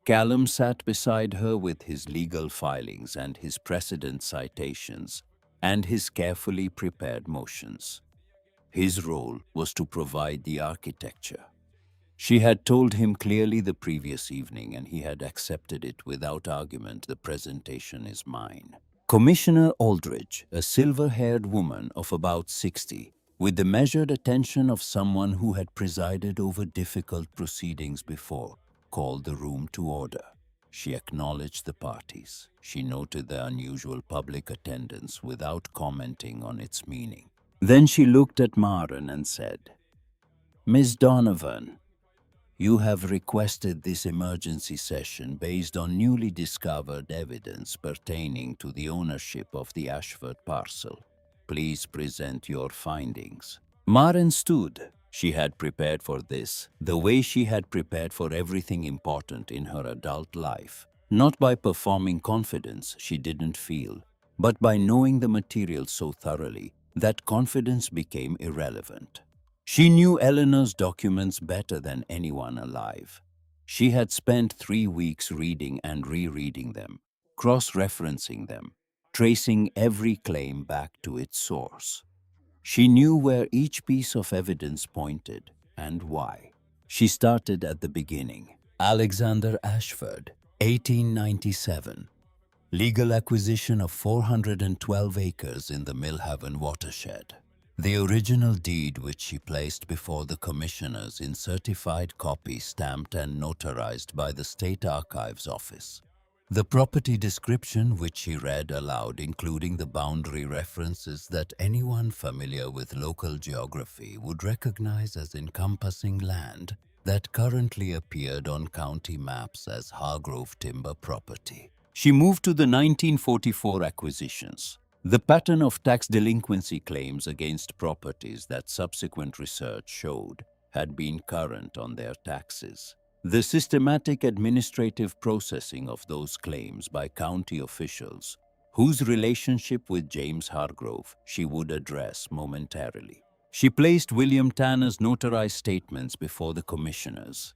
Callum sat beside her with his legal filings and his precedent citations and his carefully prepared motions. His role was to provide the architecture. She had told him clearly the previous evening, and he had accepted it without argument. "The presentation is mine." Commissioner Aldridge, a silver-haired woman of about 60, with the measured attention of someone who had presided over difficult proceedings before, called the room to order. She acknowledged the parties. She noted the unusual public attendance without commenting on its meaning. Then she looked at Maren and said, "Miss Donovan, you have requested this emergency session based on newly discovered evidence pertaining to the ownership of the Ashford parcel. Please present your findings." Maren stood. She had prepared for this, the way she had prepared for everything important in her adult life. Not by performing confidence she didn't feel, but by knowing the material so thoroughly that confidence became irrelevant. She knew Eleanor's documents better than anyone alive. She had spent 3 weeks reading and rereading them, cross-referencing them, tracing every claim back to its source. She knew where each piece of evidence pointed and why. She started at the beginning. Alexander Ashford, 1897. Legal acquisition of 412 acres in the Millhaven watershed. The original deed, which she placed before the commissioners in certified copy stamped and notarized by the State Archives Office. The property description, which she read aloud, including the boundary references that anyone familiar with local geography would recognize as encompassing land that currently appeared on county maps as Hargrove timber property. She moved to the 1944 acquisitions. The pattern of tax delinquency claims against properties that subsequent research showed had been current on their taxes. The systematic administrative processing of those claims by county officials, whose relationship with James Hargrove she would address momentarily. She placed William Tanner's notarized statements before the commissioners.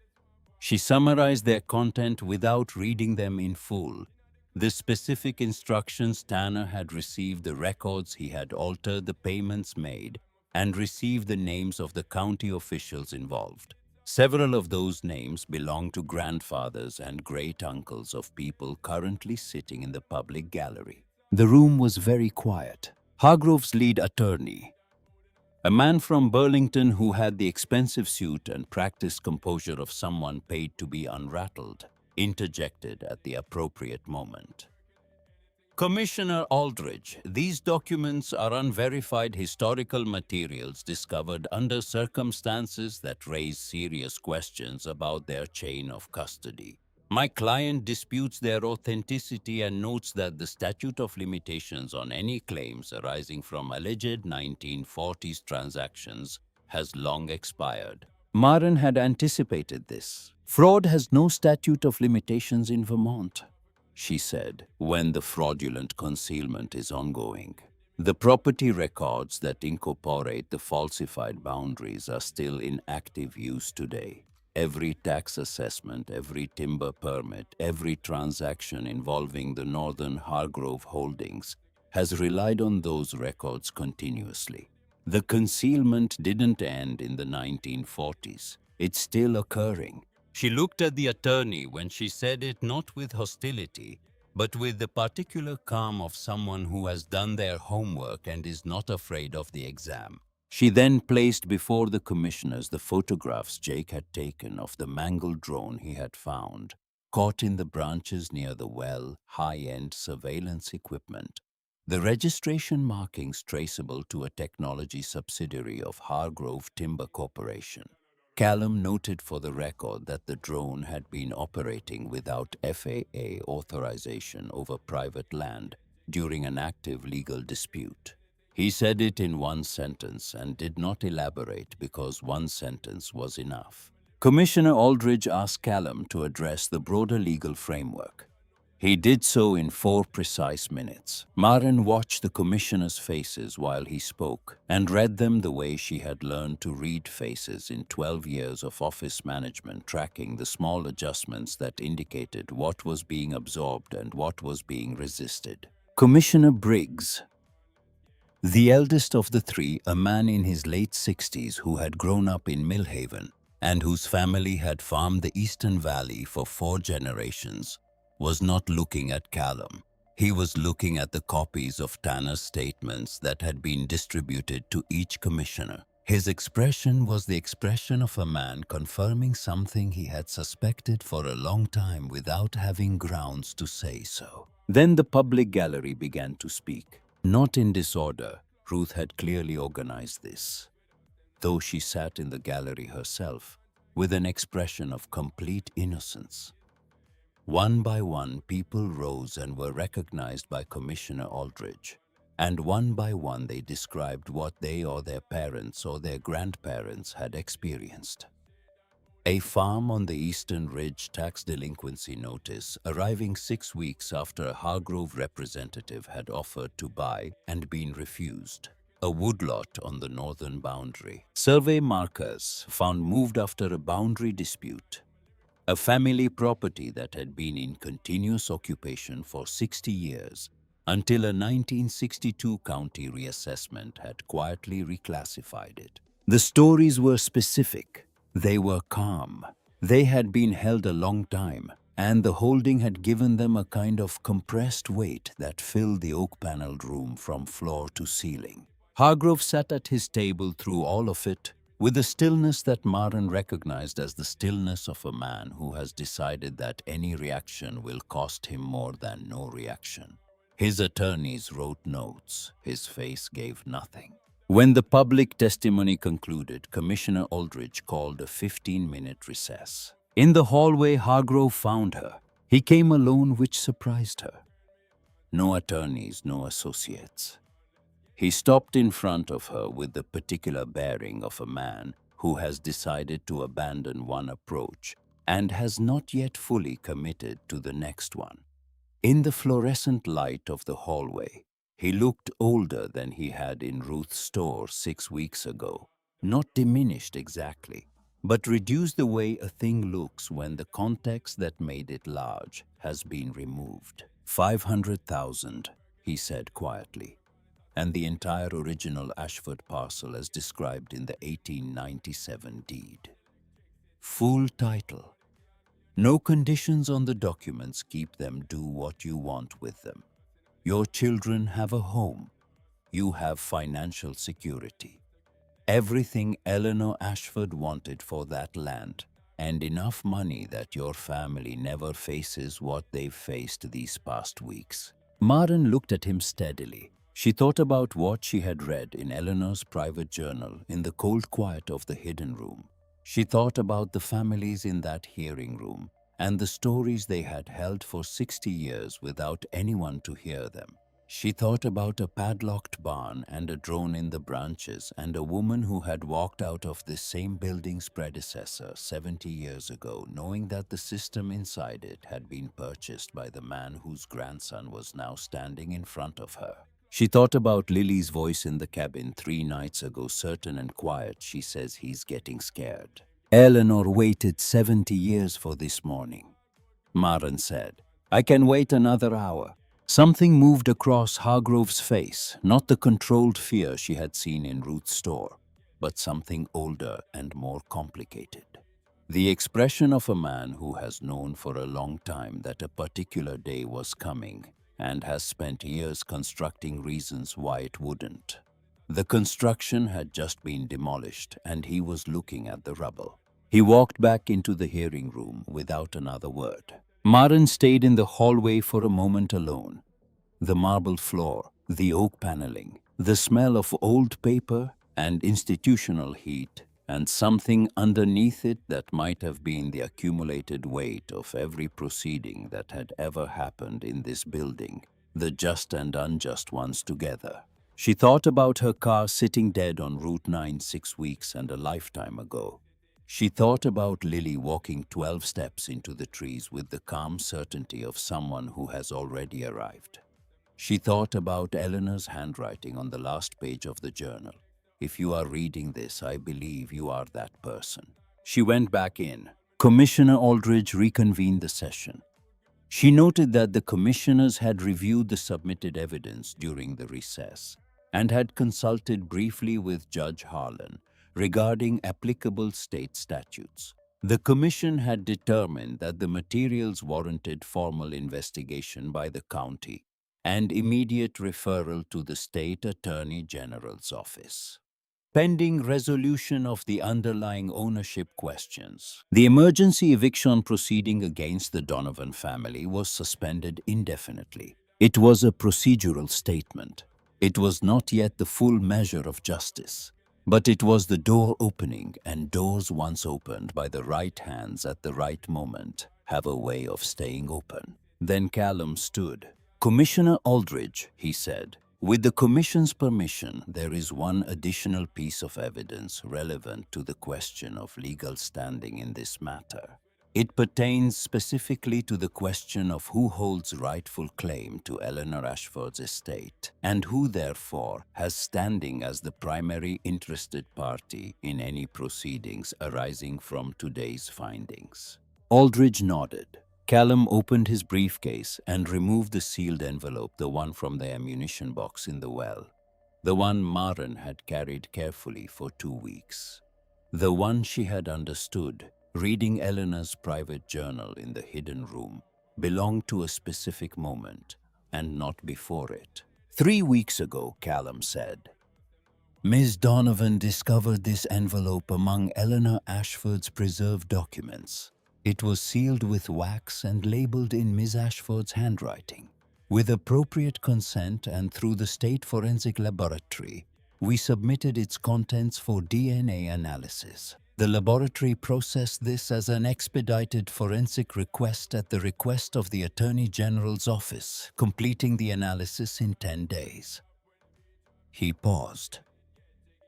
She summarized their content without reading them in full. The specific instructions Tanner had received, the records he had altered, the payments made, and received the names of the county officials involved. Several of those names belong to grandfathers and great-uncles of people currently sitting in the public gallery. The room was very quiet. Hargrove's lead attorney, a man from Burlington who had the expensive suit and practiced composure of someone paid to be unrattled, interjected at the appropriate moment. "Commissioner Aldridge, these documents are unverified historical materials discovered under circumstances that raise serious questions about their chain of custody. My client disputes their authenticity and notes that the statute of limitations on any claims arising from alleged 1940s transactions has long expired." Maren had anticipated this. "Fraud has no statute of limitations in Vermont," she said, "when the fraudulent concealment is ongoing. The property records that incorporate the falsified boundaries are still in active use today. Every tax assessment, every timber permit, every transaction involving the Northern Hargrove holdings has relied on those records continuously. The concealment didn't end in the 1940s. It's still occurring." She looked at the attorney when she said it, not with hostility, but with the particular calm of someone who has done their homework and is not afraid of the exam. She then placed before the commissioners the photographs Jake had taken of the mangled drone he had found, caught in the branches near the well, high-end surveillance equipment. The registration markings traceable to a technology subsidiary of Hargrove Timber Corporation. Callum noted for the record that the drone had been operating without FAA authorization over private land during an active legal dispute. He said it in one sentence and did not elaborate because one sentence was enough. Commissioner Aldridge asked Callum to address the broader legal framework. He did so in 4 precise minutes. Maren watched the commissioners' faces while he spoke and read them the way she had learned to read faces in 12 years of office management, tracking the small adjustments that indicated what was being absorbed and what was being resisted. Commissioner Briggs, the eldest of the 3, a man in his late 60s who had grown up in Millhaven and whose family had farmed the Eastern Valley for 4 generations, was not looking at Callum. He was looking at the copies of Tanner's statements that had been distributed to each commissioner. His expression was the expression of a man confirming something he had suspected for a long time without having grounds to say so. Then the public gallery began to speak. Not in disorder, Ruth had clearly organized this, though she sat in the gallery herself with an expression of complete innocence. One by one, people rose and were recognized by Commissioner Aldridge, and one by one they described what they or their parents or their grandparents had experienced. A farm on the Eastern Ridge tax delinquency notice arriving 6 weeks after a Hargrove representative had offered to buy and been refused. A woodlot on the northern boundary. Survey markers found moved after a boundary dispute. A family property that had been in continuous occupation for 60 years until a 1962 county reassessment had quietly reclassified it. The stories were specific. They were calm. They had been held a long time, and the holding had given them a kind of compressed weight that filled the oak-paneled room from floor to ceiling. Hargrove sat at his table through all of it, with a stillness that Maren recognized as the stillness of a man who has decided that any reaction will cost him more than no reaction. His attorneys wrote notes. His face gave nothing. When the public testimony concluded, Commissioner Aldridge called a 15-minute recess. In the hallway, Hargrove found her. He came alone, which surprised her. No attorneys, no associates. He stopped in front of her with the particular bearing of a man who has decided to abandon one approach and has not yet fully committed to the next one. In the fluorescent light of the hallway, he looked older than he had in Ruth's store 6 weeks ago. Not diminished exactly, but reduced the way a thing looks when the context that made it large has been removed. 500,000, he said quietly, and the entire original Ashford parcel as described in the 1897 deed. Full title. No conditions on the documents keep them. Do what you want with them. Your children have a home. You have financial security. Everything Eleanor Ashford wanted for that land, and enough money that your family never faces what they've faced these past weeks. Maren looked at him steadily. She thought about what she had read in Eleanor's private journal in the cold quiet of the hidden room. She thought about the families in that hearing room and the stories they had held for 60 years without anyone to hear them. She thought about a padlocked barn and a drone in the branches and a woman who had walked out of this same building's predecessor 70 years ago, knowing that the system inside it had been purchased by the man whose grandson was now standing in front of her. She thought about Lily's voice in the cabin 3 nights ago, certain and quiet. She says he's getting scared. Eleanor waited 70 years for this morning. Maren said, I can wait another hour. Something moved across Hargrove's face, not the controlled fear she had seen in Ruth's store, but something older and more complicated. The expression of a man who has known for a long time that a particular day was coming and has spent years constructing reasons why it wouldn't. The construction had just been demolished and he was looking at the rubble. He walked back into the hearing room without another word. Maren stayed in the hallway for a moment alone. The marble floor, the oak paneling, the smell of old paper and institutional heat, and something underneath it that might have been the accumulated weight of every proceeding that had ever happened in this building, the just and unjust ones together. She thought about her car sitting dead on Route 9 6 weeks and a lifetime ago. She thought about Lily walking 12 steps into the trees with the calm certainty of someone who has already arrived. She thought about Eleanor's handwriting on the last page of the journal. If you are reading this, I believe you are that person. She went back in. Commissioner Aldridge reconvened the session. She noted that the commissioners had reviewed the submitted evidence during the recess and had consulted briefly with Judge Harlan regarding applicable state statutes. The commission had determined that the materials warranted formal investigation by the county and immediate referral to the state attorney general's office. pending resolution of the underlying ownership questions. The emergency eviction proceeding against the Donovan family was suspended indefinitely. It was a procedural statement. It was not yet the full measure of justice, but it was the door opening, and doors once opened by the right hands at the right moment have a way of staying open. Then Callum stood. "Commissioner Aldridge," he said, "with the Commission's permission, there is one additional piece of evidence relevant to the question of legal standing in this matter. It pertains specifically to the question of who holds rightful claim to Eleanor Ashford's estate, and who therefore has standing as the primary interested party in any proceedings arising from today's findings." Aldridge nodded. Callum opened his briefcase and removed the sealed envelope, the one from the ammunition box in the well, the one Maren had carried carefully for 2 weeks, the one she had understood, reading Eleanor's private journal in the hidden room, belonged to a specific moment and not before it. 3 weeks ago, Callum said, Ms. Donovan discovered this envelope among Eleanor Ashford's preserved documents. It was sealed with wax and labeled in Ms. Ashford's handwriting. With appropriate consent and through the State Forensic Laboratory, we submitted its contents for DNA analysis. The laboratory processed this as an expedited forensic request at the request of the Attorney General's office, completing the analysis in 10 days. He paused.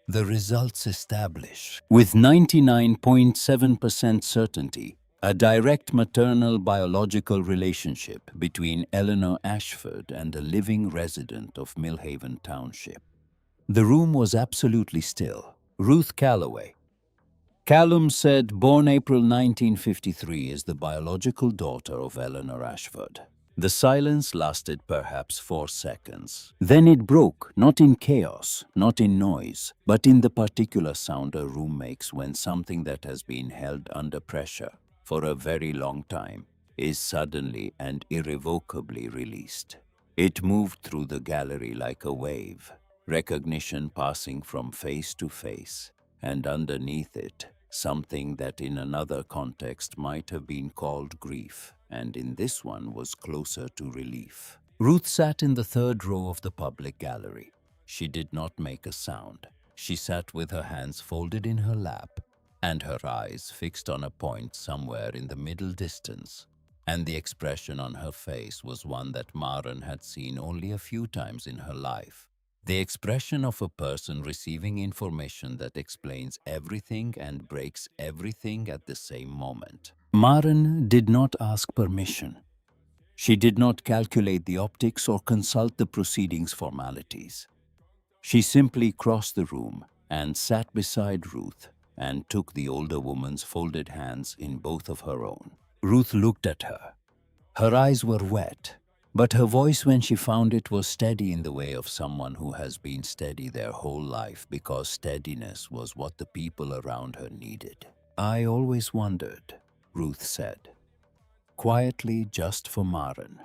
The results establish, with 99.7% certainty, a direct maternal biological relationship between Eleanor Ashford and a living resident of Millhaven Township. The room was absolutely still. Ruth Calloway. Callum said, born April 1953, is the biological daughter of Eleanor Ashford. The silence lasted perhaps 4 seconds. Then it broke, not in chaos, not in noise, but in the particular sound a room makes when something that has been held under pressure for a very long time is suddenly and irrevocably released. It moved through the gallery like a wave, recognition passing from face to face, and underneath it, something that in another context might have been called grief, and in this one was closer to relief. Ruth sat in the third row of the public gallery. She did not make a sound. She sat with her hands folded in her lap, and her eyes fixed on a point somewhere in the middle distance, and the expression on her face was one that Maren had seen only a few times in her life. The expression of a person receiving information that explains everything and breaks everything at the same moment. Maren did not ask permission. She did not calculate the optics or consult the proceedings formalities. She simply crossed the room and sat beside Ruth and took the older woman's folded hands in both of her own. Ruth looked at her. Her eyes were wet, but her voice when she found it was steady in the way of someone who has been steady their whole life because steadiness was what the people around her needed. "I always wondered," Ruth said, quietly just for Maren.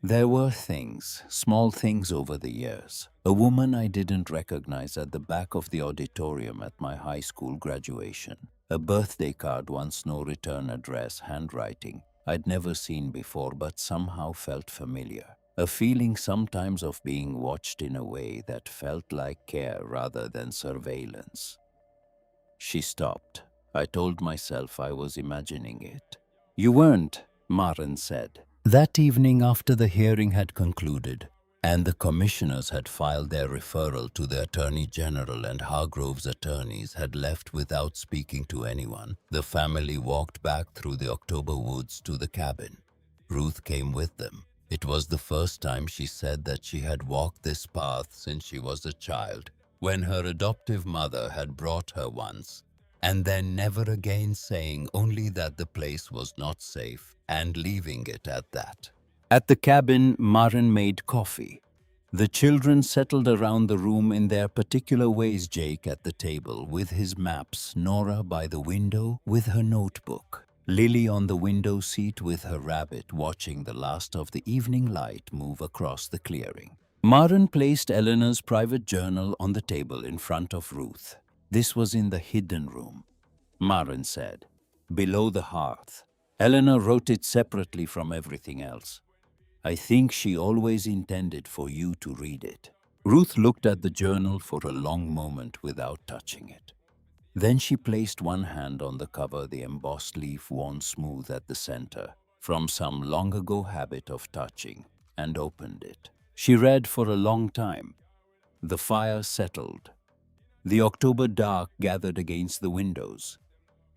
"There were things, small things over the years. A woman I didn't recognize at the back of the auditorium at my high school graduation. A birthday card, once no return address, handwriting I'd never seen before but somehow felt familiar. A feeling sometimes of being watched in a way that felt like care rather than surveillance." She stopped. I told myself I was imagining it. "You weren't," Maren said. That evening, after the hearing had concluded, and the commissioners had filed their referral to the Attorney General and Hargrove's attorneys had left without speaking to anyone, the family walked back through the October woods to the cabin. Ruth came with them. It was the first time she said that she had walked this path since she was a child, when her adoptive mother had brought her once, and then never again, saying only that the place was not safe and leaving it at that. At the cabin, Maren made coffee. The children settled around the room in their particular ways, Jake at the table with his maps, Nora by the window with her notebook, Lily on the window seat with her rabbit watching the last of the evening light move across the clearing. Maren placed Eleanor's private journal on the table in front of Ruth. This was in the hidden room. Maren said, "Below the hearth." Eleanor wrote it separately from everything else. "I think she always intended for you to read it." Ruth looked at the journal for a long moment without touching it. Then she placed one hand on the cover, the embossed leaf worn smooth at the center, from some long ago habit of touching, and opened it. She read for a long time. The fire settled. The October dark gathered against the windows.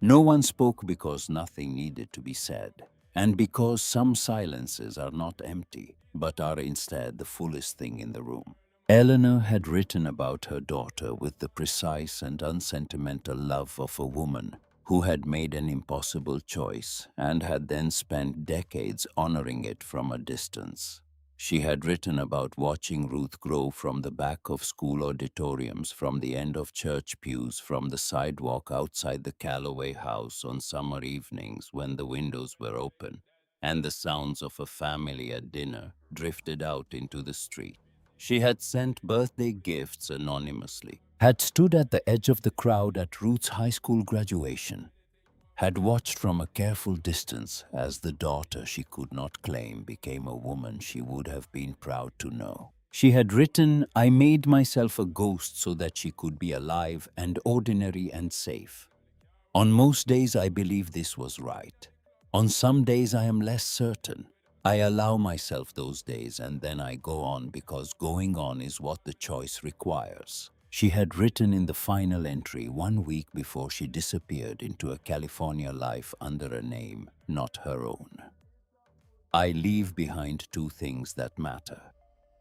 No one spoke because nothing needed to be said, and because some silences are not empty, but are instead the fullest thing in the room. Eleanor had written about her daughter with the precise and unsentimental love of a woman who had made an impossible choice and had then spent decades honoring it from a distance. She had written about watching Ruth grow from the back of school auditoriums, from the end of church pews, from the sidewalk outside the Calloway house on summer evenings when the windows were open and the sounds of a family at dinner drifted out into the street. She had sent birthday gifts anonymously, had stood at the edge of the crowd at Ruth's high school graduation, had watched from a careful distance as the daughter she could not claim became a woman she would have been proud to know. She had written, "I made myself a ghost so that she could be alive and ordinary and safe. On most days I believe this was right. On some days I am less certain. I allow myself those days and then I go on because going on is what the choice requires." She had written in the final entry 1 week before she disappeared into a California life under a name not her own. "I leave behind two things that matter: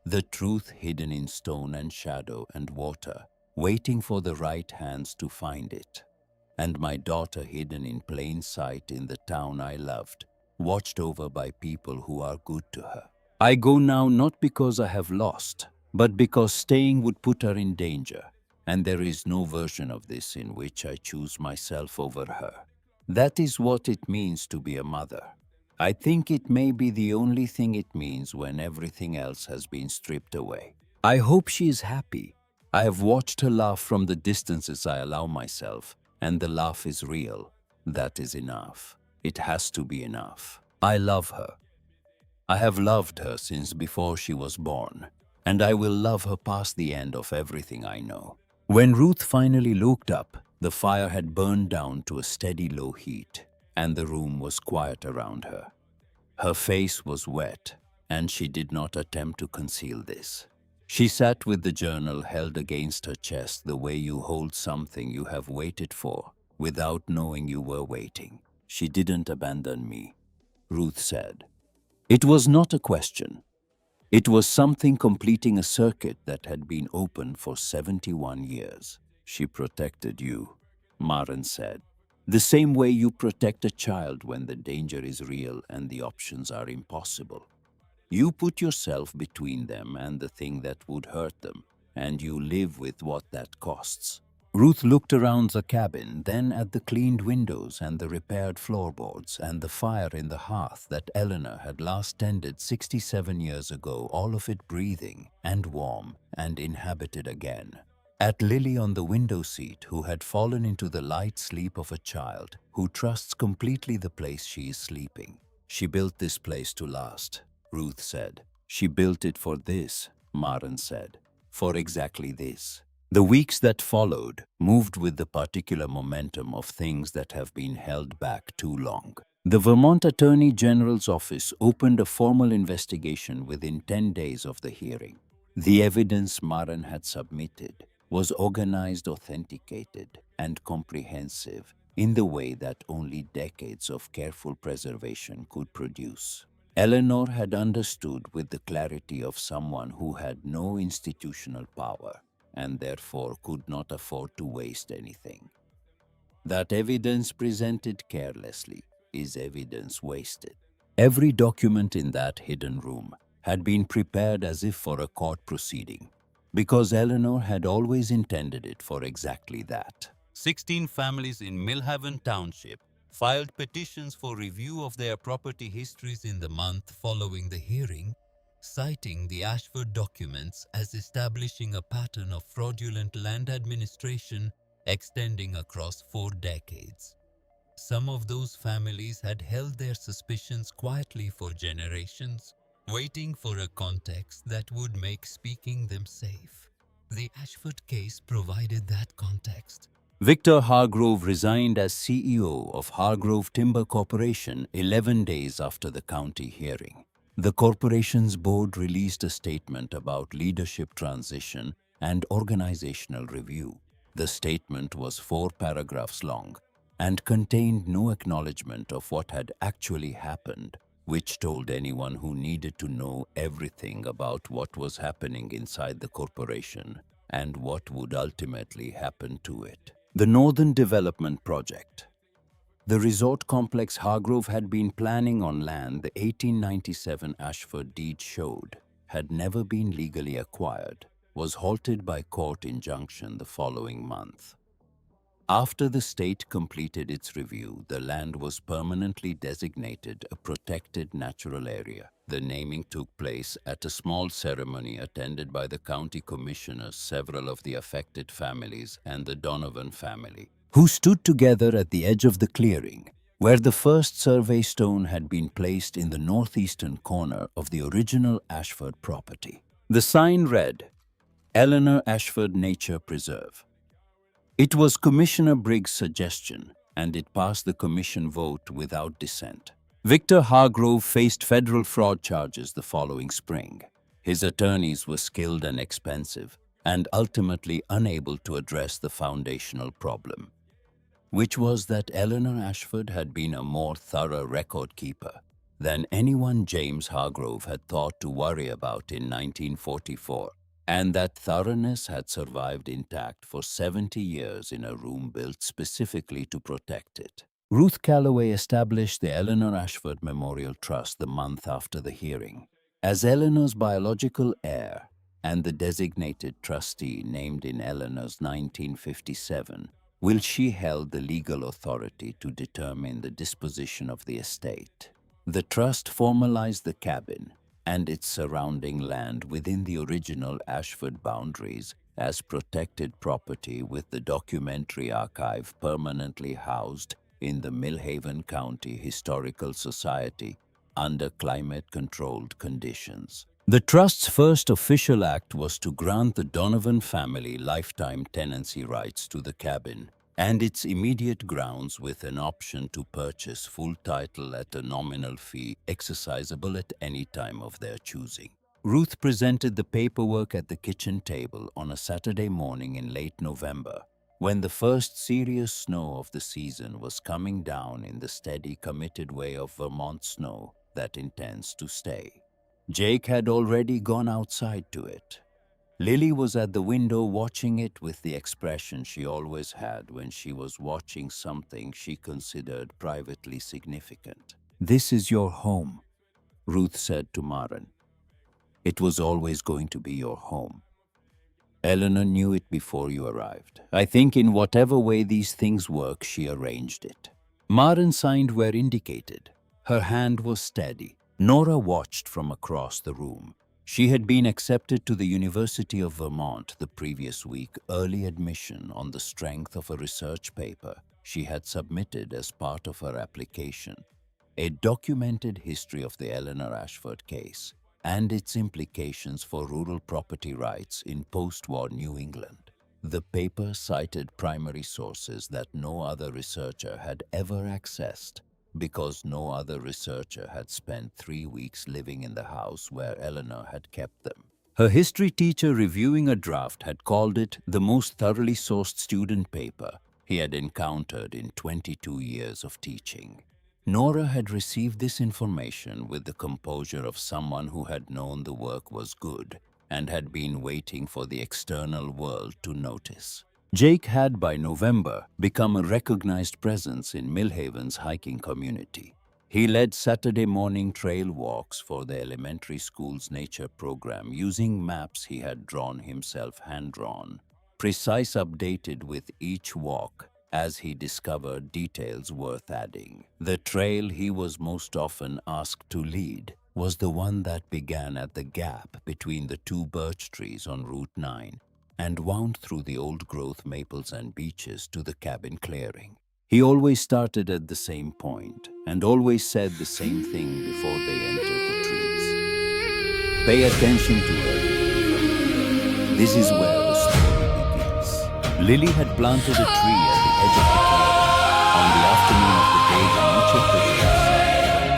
the truth hidden in stone and shadow and water, waiting for the right hands to find it, and my daughter hidden in plain sight in the town I loved, watched over by people who are good to her. I go now not because I have lost, but because staying would put her in danger, and there is no version of this in which I choose myself over her. That is what it means to be a mother. I think it may be the only thing it means when everything else has been stripped away. I hope she is happy. I have watched her laugh from the distances I allow myself, and the laugh is real. That is enough. It has to be enough. I love her. I have loved her since before she was born, and I will love her past the end of everything I know." When Ruth finally looked up, the fire had burned down to a steady low heat, and the room was quiet around her. Her face was wet, and she did not attempt to conceal this. She sat with the journal held against her chest the way you hold something you have waited for, without knowing you were waiting. "She didn't abandon me," Ruth said. It was not a question. It was something completing a circuit that had been open for 71 years. "She protected you," Maren said. "The same way you protect a child when the danger is real and the options are impossible. You put yourself between them and the thing that would hurt them, and you live with what that costs." Ruth looked around the cabin, then at the cleaned windows and the repaired floorboards and the fire in the hearth that Eleanor had last tended 67 years ago, all of it breathing and warm and inhabited again. At Lily on the window seat, who had fallen into the light sleep of a child who trusts completely the place she is sleeping. "She built this place to last," Ruth said. "She built it for this," Maren said. "For exactly this." The weeks that followed moved with the particular momentum of things that have been held back too long. The Vermont Attorney General's office opened a formal investigation within 10 days of the hearing. The evidence Maren had submitted was organized, authenticated, and comprehensive in the way that only decades of careful preservation could produce. Eleanor had understood with the clarity of someone who had no institutional power and therefore could not afford to waste anything. That evidence presented carelessly is evidence wasted. Every document in that hidden room had been prepared as if for a court proceeding, because Eleanor had always intended it for exactly that. 16 families in Millhaven Township filed petitions for review of their property histories in the month following the hearing, citing the Ashford documents as establishing a pattern of fraudulent land administration extending across 4 decades. Some of those families had held their suspicions quietly for generations, waiting for a context that would make speaking them safe. The Ashford case provided that context. Victor Hargrove resigned as CEO of Hargrove Timber Corporation 11 days after the county hearing. The corporation's board released a statement about leadership transition and organizational review. The statement was 4 paragraphs long and contained no acknowledgement of what had actually happened, which told anyone who needed to know everything about what was happening inside the corporation and what would ultimately happen to it. The Northern Development Project. The resort complex Hargrove had been planning on land the 1897 Ashford deed showed had never been legally acquired, was halted by court injunction the following month. After the state completed its review, the land was permanently designated a protected natural area. The naming took place at a small ceremony attended by the county commissioners, several of the affected families, and the Donovan family, who stood together at the edge of the clearing, where the first survey stone had been placed in the northeastern corner of the original Ashford property. The sign read, "Eleanor Ashford Nature Preserve." It was Commissioner Briggs' suggestion, and it passed the commission vote without dissent. Victor Hargrove faced federal fraud charges the following spring. His attorneys were skilled and expensive, and ultimately unable to address the foundational problem, which was that Eleanor Ashford had been a more thorough record keeper than anyone James Hargrove had thought to worry about in 1944. And that thoroughness had survived intact for 70 years in a room built specifically to protect it. Ruth Calloway established the Eleanor Ashford Memorial Trust the month after the hearing. As Eleanor's biological heir and the designated trustee named in Eleanor's 1957, she held the legal authority to determine the disposition of the estate. The trust formalized the cabin and its surrounding land within the original Ashford boundaries as protected property, with the documentary archive permanently housed in the Millhaven County Historical Society under climate-controlled conditions. The trust's first official act was to grant the Donovan family lifetime tenancy rights to the cabin and its immediate grounds, with an option to purchase full title at a nominal fee exercisable at any time of their choosing. Ruth presented the paperwork at the kitchen table on a Saturday morning in late November, when the first serious snow of the season was coming down in the steady, committed way of Vermont snow that intends to stay. Jake had already gone outside to it. Lily was at the window watching it with the expression she always had when she was watching something she considered privately significant. "This is your home," Ruth said to Maren. "It was always going to be your home. Eleanor knew it before you arrived. I think in whatever way these things work, she arranged it." Maren signed where indicated. Her hand was steady. Nora watched from across the room. She had been accepted to the University of Vermont the previous week, early admission on the strength of a research paper she had submitted as part of her application, a documented history of the Eleanor Ashford case and its implications for rural property rights in post-war New England. The paper cited primary sources that no other researcher had ever accessed, because no other researcher had spent 3 weeks living in the house where Eleanor had kept them. Her history teacher reviewing a draft had called it the most thoroughly sourced student paper he had encountered in 22 years of teaching. Nora had received this information with the composure of someone who had known the work was good and had been waiting for the external world to notice. Jake had by November become a recognized presence in Millhaven's hiking community. He led Saturday morning trail walks for the elementary school's nature program using maps he had drawn himself, hand-drawn, precise, updated with each walk as he discovered details worth adding. The trail he was most often asked to lead was the one that began at the gap between the two birch trees on Route 9 and wound through the old-growth maples and beeches to the cabin clearing. He always started at the same point and always said the same thing before they entered the trees. Pay attention to her. This is where the story begins. Lily had planted a tree at the edge of the clearing on the afternoon of the day when each of the trees sang.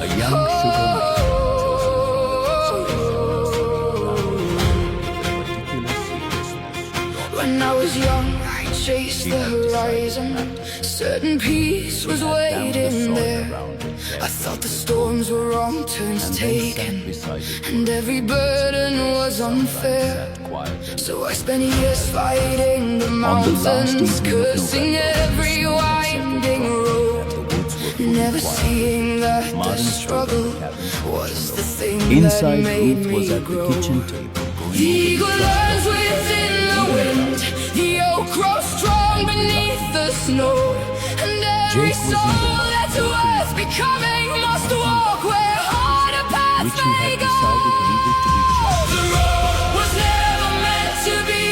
A young sugar maple when I was young, I chased the horizon. Certain peace was waiting there. I thought the storms were wrong turns taken, and every burden was unfair. So I spent years fighting the mountains, cursing every winding road, never seeing that the struggle was the thing that made me grow. The eagle learns within the wind, the oak grows strong beneath the snow, and every soul that's worth becoming must walk where harder paths may go. The road was never meant to be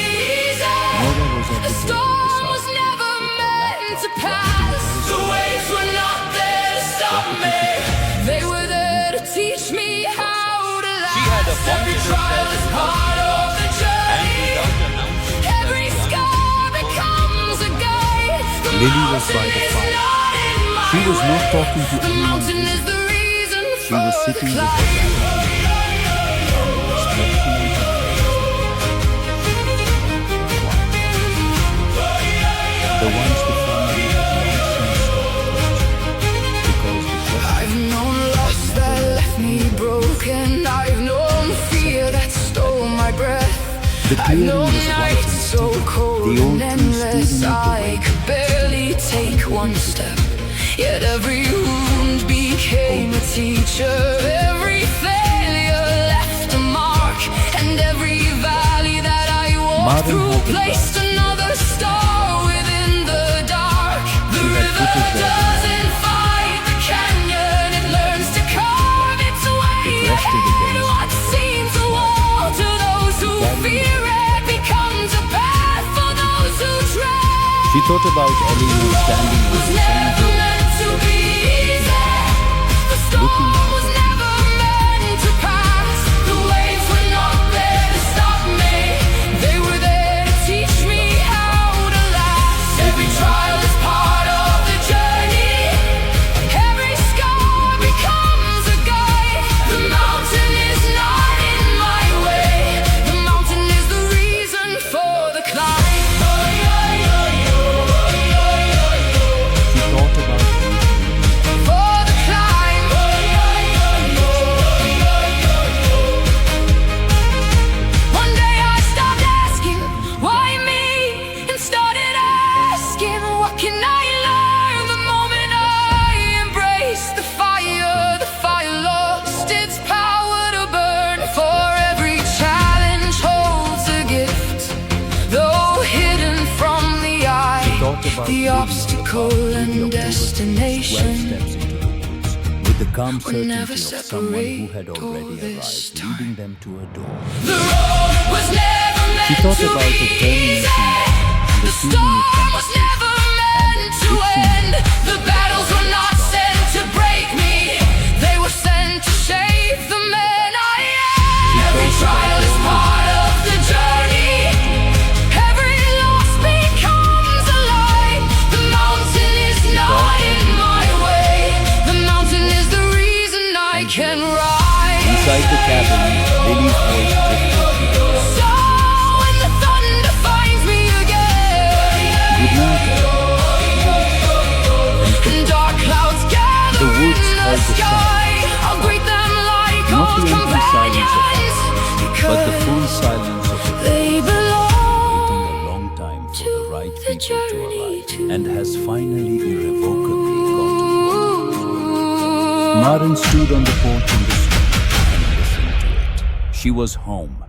easy, the storm was never meant to pass. The waves were not there to stop me, they were there to teach me how to last. Every trial is part of the journey, every scar becomes a guide. Lily was by the fire. She was not talking to anyone. She was sitting with her the ones the family had long since stopped. I've known loss that left me broken. I've known fear that stole my breath. I've known nights so cold and endless I could barely take one step. Yet every wound became a teacher, every failure left a mark, and every valley that I walked through placed another star within the dark. The river doesn't fight the canyon, it learns to carve its way ahead. What seems a wall to those who fear it becomes a path for those who tread. She thought about Ellie standing with the same book, looking was never meant to pass. The waves were not there to stop me, they were there to teach me how to last. Every trial is part of the journey, every scar becomes a guide. The mountain is not in my way, the mountain is the reason for the climb. she thought about For the climb. One day I stopped asking why me and started asking what can I learn. The moment I embraced the fire lost its power to burn. For every challenge holds a gift, though hidden from the eye. The obstacle and destination steps into the woods with the calm will never certainty of someone who had separate already this arrived, time. leading them to a door. The road was never meant She thought to about be the termination easy. and The the 2-minute storm was never meant to end. The battles were not sent to break me, they were sent to shape the man I am. Every trial is part of the journey, every loss becomes a light. The mountain is not in my way, the mountain is the reason I can rise. Inside the cabin, Lily's voice drifted. So when the thunder finds me again, Good night. and dark clouds gather The woods in the held the sky, I'll greet them like Not old the empty silence of companions, but the full because silence of it, they waiting belong a long time for to the right the people to journey arrive, to and has finally irrevocably gotten what it was. Maren stood on the porch in the street and listened to it. She was home,